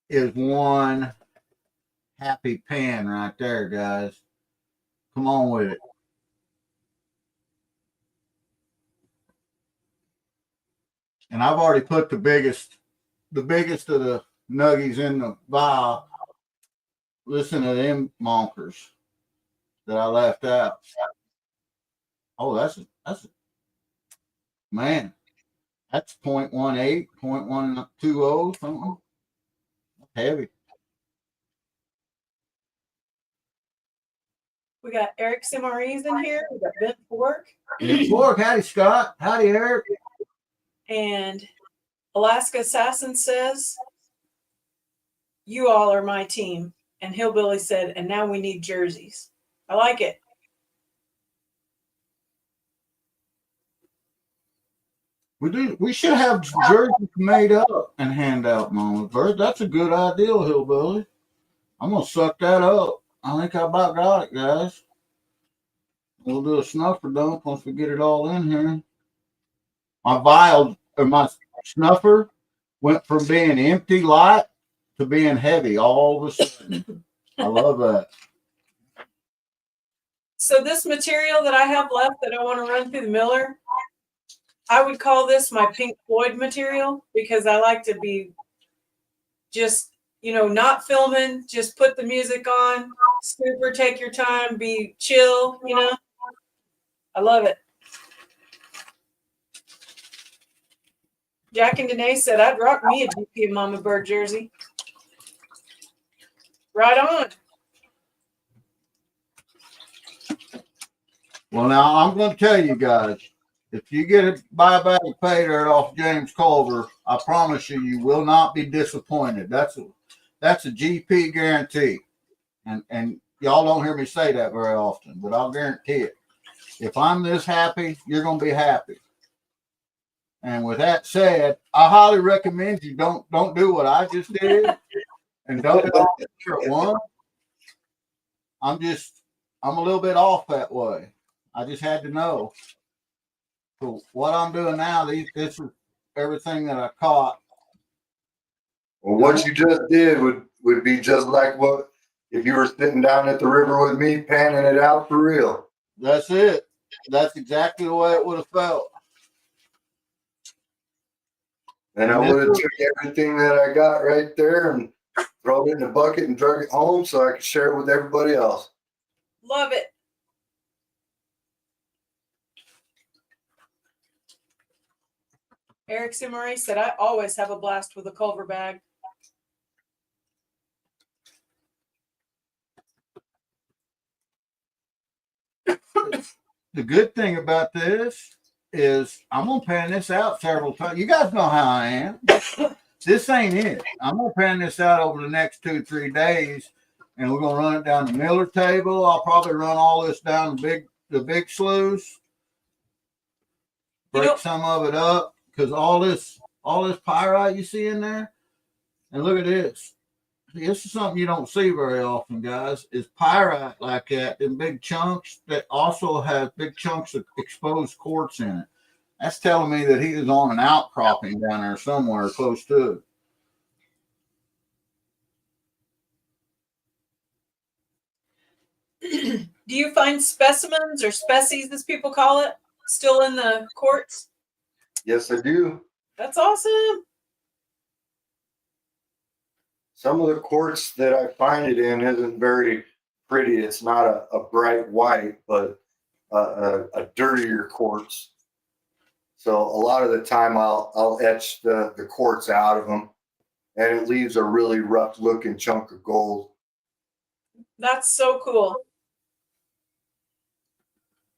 is one happy pan right there, guys. Come on with it. And I've already put the biggest of the nuggies in the vial. Listen to them monkers that I left out. Oh, that's man. That's 0.18, 0.120, something. Heavy. We got Eric Simaries in here. We got Ben Fork. Ben Fork, howdy, Scott. Howdy, Eric. And Alaska Assassin says, you all are my team. And Hillbilly said, and now we need jerseys. I like it. We should have jerseys made up and hand out, Mama Bird. That's a good idea, Hillbilly. I'm gonna suck that up. I think I about got it, guys. We'll do a snuffer dump once we get it all in here. My vial or my snuffer went from being empty light to being heavy all of a sudden. I love that. So this material that I have left that I want to run through the miller, I would call this my Pink Floyd material because I like to be just, not filming, just put the music on, super take your time, be chill, I love it. Jack and Danae said, I'd rock me a GP of Mama Bird jersey. Right on. Well, now I'm going to tell you guys, if you get a buyback of pay dirt off James Culver, I promise you, you will not be disappointed. That's a GP guarantee. And y'all don't hear me say that very often, but I'll guarantee it. If I'm this happy, you're going to be happy. And with that said, I highly recommend you don't do what I just did and don't do all at once. I'm a little bit off that way. I just had to know. So what I'm doing now, this is everything that I caught. Well, what you just did would be just like what if you were sitting down at the river with me, panning it out for real. That's it. That's exactly the way it would have felt. And I would have took everything that I got right there and thrown it in a bucket and drug it home so I could share it with everybody else. Love it. Eric Simari said, I always have a blast with a Culver bag. The good thing about this is I'm gonna pan this out several times. You guys know how I am. This ain't it. I'm gonna pan this out over the next 2-3 days, and we're gonna run it down the Miller table. I'll probably run all this down the big sloughs, break some of it up, because all this pyrite you see in there, and look at this. This is something you don't see very often, guys, is pyrite like that in big chunks that also has big chunks of exposed quartz in it. That's telling me that he is on an outcropping down there somewhere close to it. Do you find specimens or species, as people call it, still in the quartz? Yes, I do. That's awesome. Some of the quartz that I find it in isn't very pretty. It's not a bright white, but a dirtier quartz. So a lot of the time I'll etch the quartz out of them, and it leaves a really rough looking chunk of gold. That's so cool.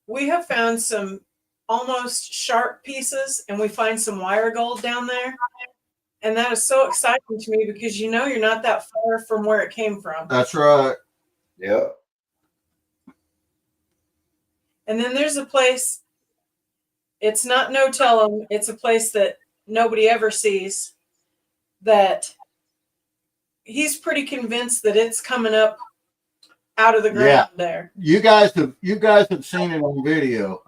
We have found some almost sharp pieces, and we find some wire gold down there. And that is so exciting to me because you know you're not that far from where it came from. That's right. Yep. And then there's a place, it's not No Tell 'em, it's a place that nobody ever sees, that he's pretty convinced that it's coming up out of the ground there. You guys have seen it on video.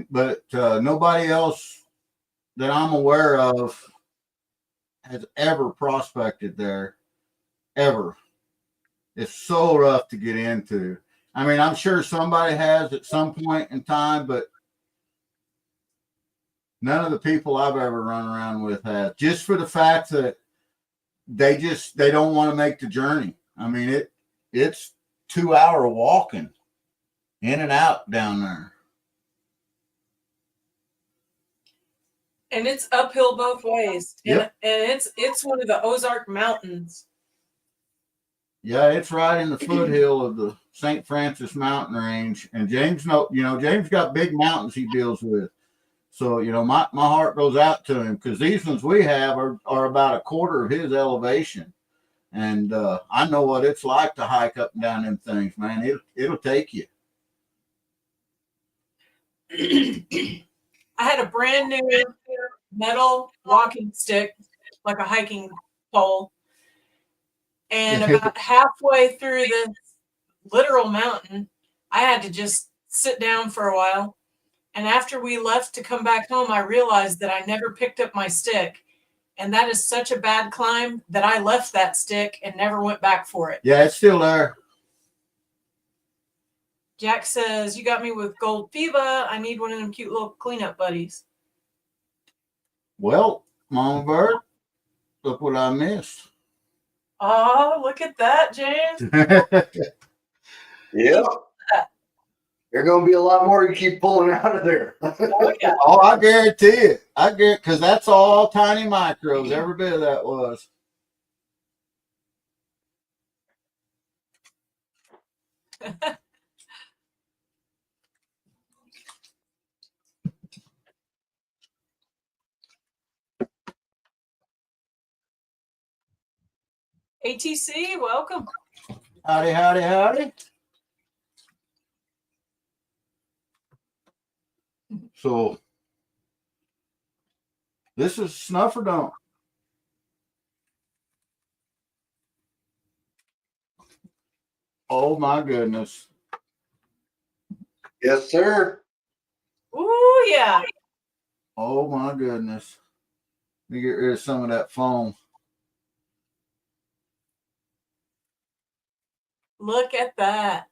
But nobody else that I'm aware of has ever prospected there, ever. It's so rough to get into. I mean, I'm sure somebody has at some point in time, but none of the people I've ever run around with have, just for the fact that they don't want to make the journey. I mean, it's 2-hour walking in and out down there. And it's uphill both ways. Yep. And it's one of the Ozark Mountains. Yeah, it's right in the foothill of the St. Francis mountain range. And James got big mountains he deals with. So, my heart goes out to him because these ones we have are about a quarter of his elevation. And I know what it's like to hike up and down them things, man. It'll take you. I had a brand new metal walking stick, like a hiking pole. And about halfway through this literal mountain, I had to just sit down for a while. And after we left to come back home, I realized that I never picked up my stick. And that is such a bad climb that I left that stick and never went back for it. Yeah, it's still there. Jack says, you got me with gold FIBA. I need one of them cute little cleanup buddies. Well, Mama Bird, look what I missed. Oh, look at that, James. Yeah. There's going to be a lot more you keep pulling out of there. Oh, yeah. Oh, I guarantee it. Because that's all tiny micros. Every bit of that was. ATC, welcome. Howdy, howdy, howdy. So, this is Snuff or Don't. Oh, my goodness. Yes, sir. Ooh, yeah. Oh, my goodness. Let me get rid of some of that foam. Look at that.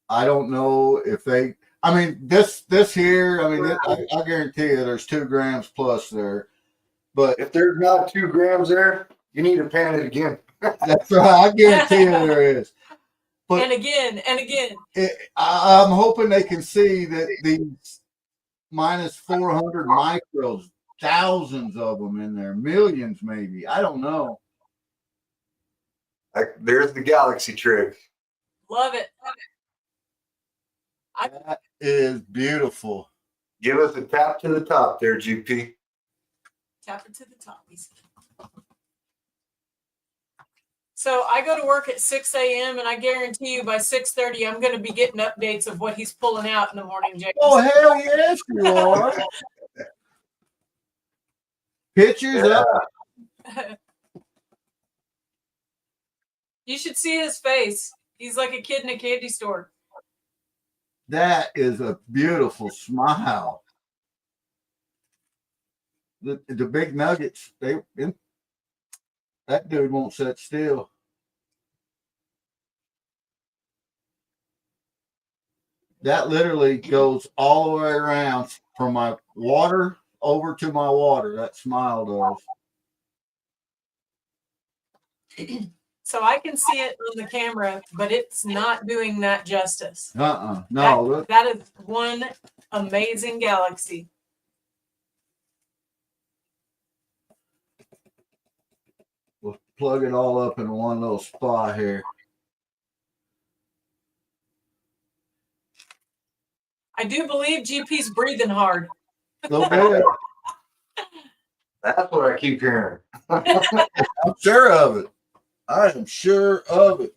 I don't know if I mean, this here, I mean, I guarantee you there's 2 grams plus there. But If there's not 2 grams there, you need to pan it again. that's right. I guarantee you there is. But and again. I'm hoping they can see that these minus 400 micros, thousands of them in there, millions maybe. I don't know. There's the galaxy trick. Love it. That is beautiful. Give us a tap to the top there, GP. Tap it to the top. So I go to work at 6 a.m. and I guarantee you by 6:30 I'm going to be getting updates of what he's pulling out in the morning, James. Oh, hell yes, you are. Pictures up. You should see his face. He's like a kid in a candy store. That is a beautiful smile. The big nuggets, that dude won't sit still. That literally goes all the way around from my water over to my water. That smile does. So I can see it on the camera, but it's not doing that justice. No. That is one amazing galaxy. We'll plug it all up in one little spot here. I do believe GP's breathing hard. A little bit. That's what I keep hearing. I'm sure of it. I am sure of it.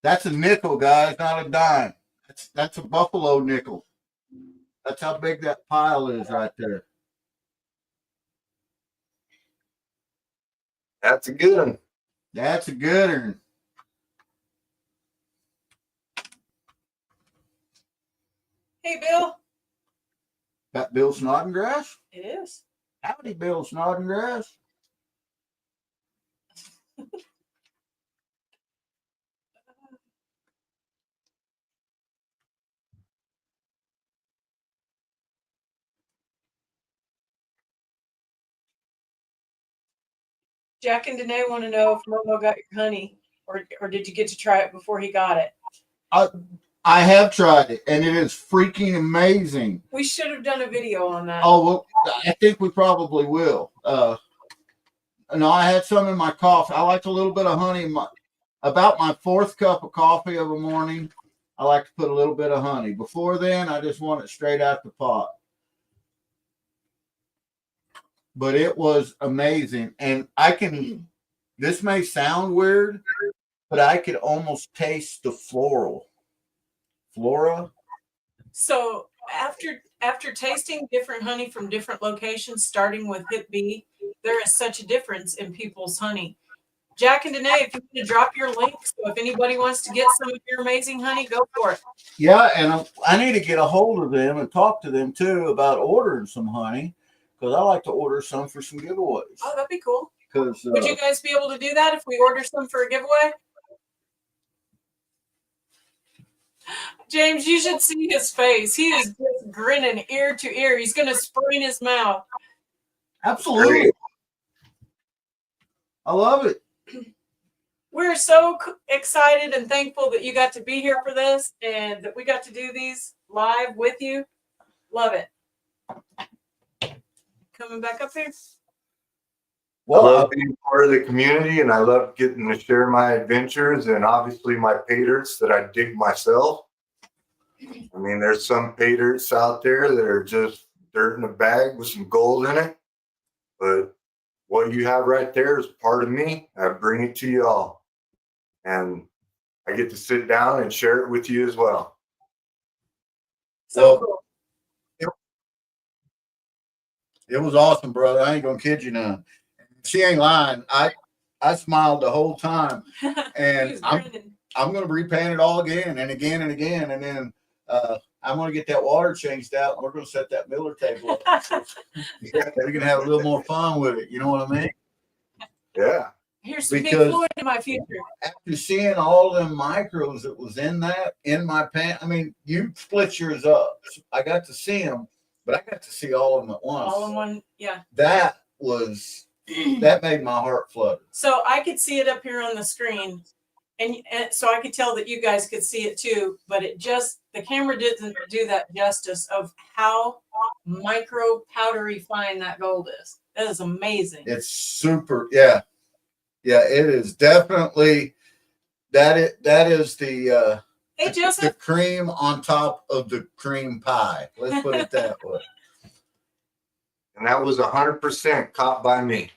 That's a nickel, guys, not a dime. That's a buffalo nickel. That's how big that pile is right there. That's a good one. That's a good one. Hey, Bill. That Bill Snodgrass? It is. Howdy, Bill Snodgrass. Jack and Danae want to know if Momo got your honey, or did you get to try it before he got it? I have tried it, and it is freaking amazing. We should have done a video on that. Oh, well, I think we probably will. No, I had some in my coffee. I like a little bit of honey. About my 4th cup of coffee of a morning, I like to put a little bit of honey. Before then, I just want it straight out the pot. But it was amazing. And this may sound weird, but I could almost taste the flora. So after tasting different honey from different locations, starting with Hip B, there is such a difference in people's honey. Jack and Danae, if you want to drop your link, so if anybody wants to get some of your amazing honey, go for it. Yeah, and I need to get a hold of them and talk to them too about ordering some honey, because I like to order some for some giveaways. Oh, that'd be cool. Would you guys be able to do that if we order some for a giveaway? James, you should see his face. He is just grinning ear to ear. He's going to sprain his mouth. Absolutely. I love it. We're so excited and thankful that you got to be here for this and that we got to do these live with you. Love it. Coming back up here. Well, I love being part of the community, and I love getting to share my adventures and obviously my pay dirts that I dig myself. I mean, there's some pay dirts out there that are just dirt in a bag with some gold in it. But what you have right there is part of me. I bring it to you all. And I get to sit down and share it with you as well. So cool. It was awesome, brother. I ain't gonna kid you none. She ain't lying. I smiled the whole time, and I'm gonna repaint it all again and again and again, and then I'm gonna get that water changed out. And we're gonna set that Miller table up. We're gonna have a little more fun with it. You know what I mean? Yeah. Here's some Pink Because- Floyd in my future. After seeing all them micros that was in my pan, I mean, you split yours up. I got to see them, but I got to see all of them at once. All in one, yeah. That made my heart flutter. So I could see it up here on the screen, and so I could tell that you guys could see it too, but the camera didn't do that justice of how micro powdery fine that gold is. That is amazing. It's super, yeah. Yeah, it is definitely that is the Hey, the Joseph. cream on top of the cream pie. Let's put it that way. And that was 100% caught by me.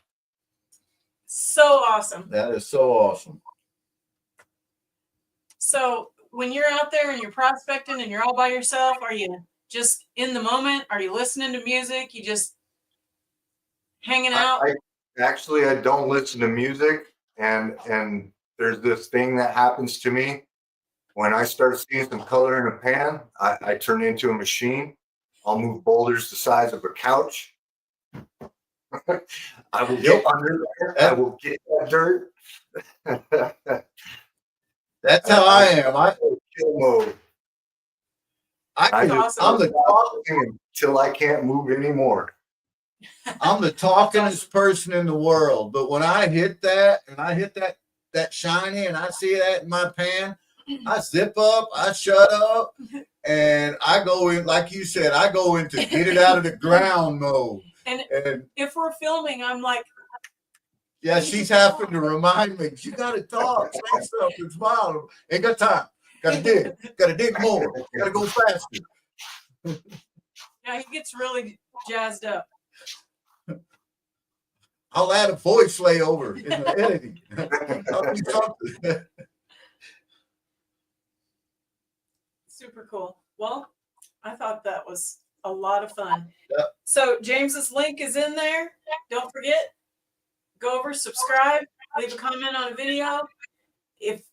So awesome. That is so awesome. So when you're out there and you're prospecting and you're all by yourself, are you just in the moment? Are you listening to music? You just hanging out? I don't listen to music, and there's this thing that happens to me when I start seeing some color in a pan. I turn into a machine. I'll move boulders the size of a couch. I will get under there. I will get that dirt. That's how I am. Chill mode. I'm the talking until I can't move anymore. I'm the talkingest person in the world. But when I hit that and I hit that shiny and I see that in my pan, I zip up, I shut up, and I go in, like you said, I go into get it out of the ground mode. And if we're filming, I'm like, yeah, she's having to remind me, you got to talk, say something, smile. Ain't got time. Got to dig more. Got to go faster. yeah, he gets really jazzed up. I'll add a voice layover in the editing. I'll do something. Super cool. Well, I thought that was a lot of fun. Yep. So James's link is in there. Don't forget, go over, subscribe, leave a comment on a video. If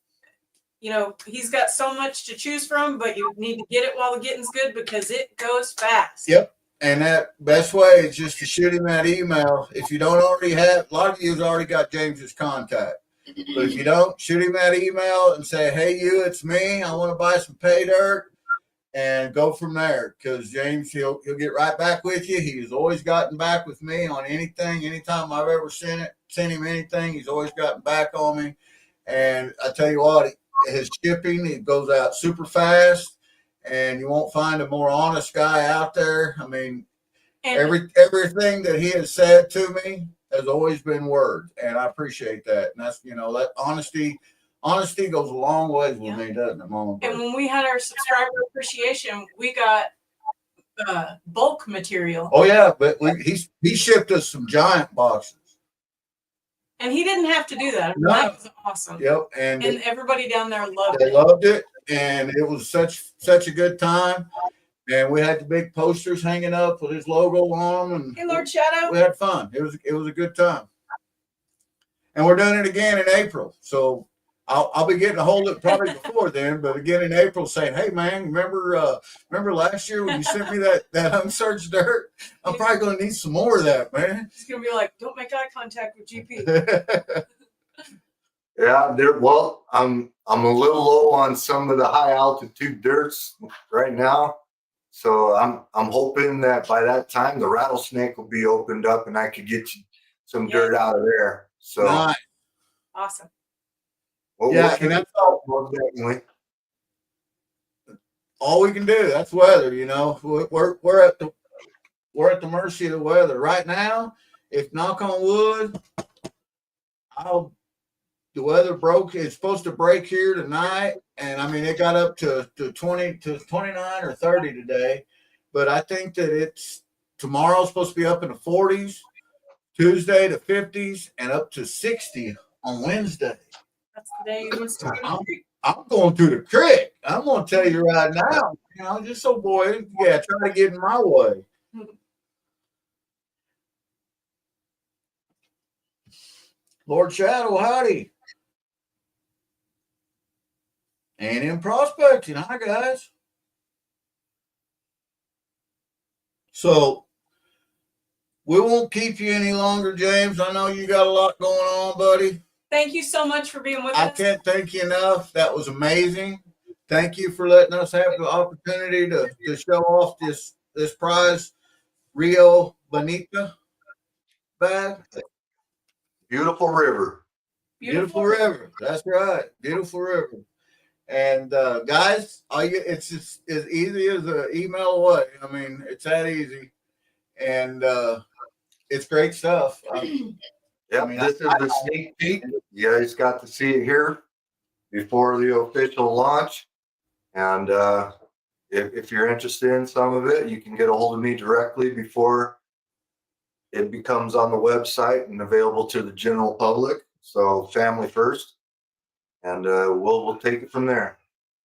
he's got so much to choose from, but you need to get it while the getting's good because it goes fast. Yep. And that best way is just to shoot him that email. If you don't already have, a lot of you have already got James's contact. But if you don't, shoot him that email and say, hey, it's me. I want to buy some pay dirt, and go from there. Because James, he'll get right back with you. He's always gotten back with me on anything. Anytime I've ever sent him anything, he's always gotten back on me. And I tell you what, his shipping, it goes out super fast. And you won't find a more honest guy out there. I mean, everything that he has said to me has always been words, and I appreciate that. And that's that honesty goes a long ways with me, doesn't it, Mama? And when we had our subscriber appreciation, we got bulk material. Oh yeah, but he shipped us some giant boxes, and he didn't have to do that. No. That was awesome. Yep, and everybody down there loved they it. loved it, and it was such a good time. And we had the big posters hanging up with his logo on them. And hey, Lord Shadow. We had fun. It was a good time. And we're doing it again in April. So I'll be getting a hold of it probably before then, but again in April saying, hey man, remember last year when you sent me that unsearched dirt? I'm probably gonna need some more of that, man. He's gonna be like, don't make eye contact with GP. Yeah, I'm a little low on some of the high altitude dirts right now. So I'm hoping that by that time the rattlesnake will be opened up and I could get you some dirt out of there. So nice. Awesome. Well, yeah, and that's all we can do. That's weather, We're at the mercy of the weather right now. If knock on wood, the weather broke. It's supposed to break here tonight, and I mean it got up to 20 to 29 or 30 today. But I think that tomorrow's supposed to be up in the 40s, Tuesday to 50s, and up to 60 on Wednesday. That's the day you must have. I'm going to the creek. I'm going to tell you right now. Just so try to get in my way. Lord Shadow, howdy. And in prospecting, hi guys. So we won't keep you any longer, James. I know you got a lot going on, buddy. thank you so much for being with I us. can't thank you enough. That was amazing. Thank you for letting us have the opportunity to show off this prize Rio Bonito bag. Beautiful river. Beautiful river. That's right. Beautiful river. And guys, it's just as easy as an email away. I mean, it's that easy. And it's great stuff. Yep, I mean, this is the sneak peek. You guys got to see it here before the official launch. And if you're interested in some of it, you can get a hold of me directly before it becomes on the website and available to the general public. So family first. And we'll take it from there.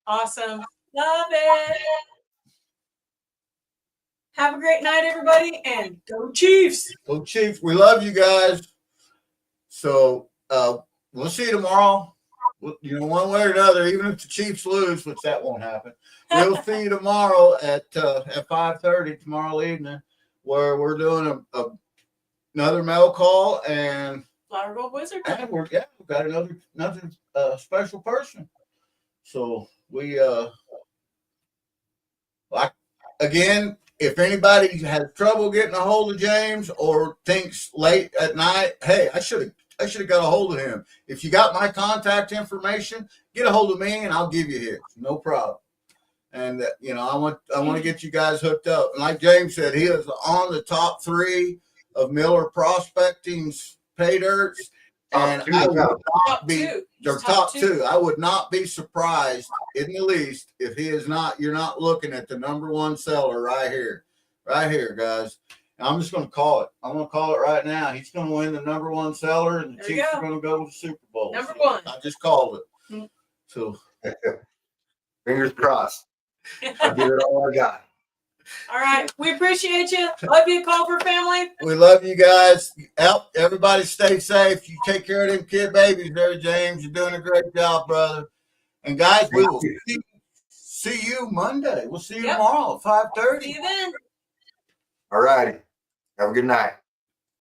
Awesome. Love it. Have a great night, everybody, and go Chiefs. Go Chiefs. We love you guys. So we'll see you tomorrow. One way or another, even if the Chiefs lose, which that won't happen, we'll see you tomorrow at 5:30 tomorrow evening, where we're doing another mail call, and Flower Gold Wizard. and we've got another special person. So we again, if anybody has trouble getting a hold of James or thinks late at night, hey, I should have got a hold of him. If you got my contact information, get a hold of me and I'll give you his. No problem. And I want to get you guys hooked up. And like James said, he is on the top 3 of Miller Prospecting's pay dirts. And I would not be top two. I would not be surprised in the least if he is not. You're not looking at the #1 seller right here, guys. And I'm just going to call it. I'm going to call it right now. He's going to win the #1 seller, and the Chiefs are going to go to the Super Bowl. #1. I just called it. So Fingers crossed. I'll give it all I got. All right. We appreciate you. Love you, Culver family. We love you guys. Everybody stay safe. You take care of them kid babies there, James. You're doing a great job, brother. And guys, we will see you Monday. We'll see you tomorrow at 5:30. See you then. All righty. Have a good night.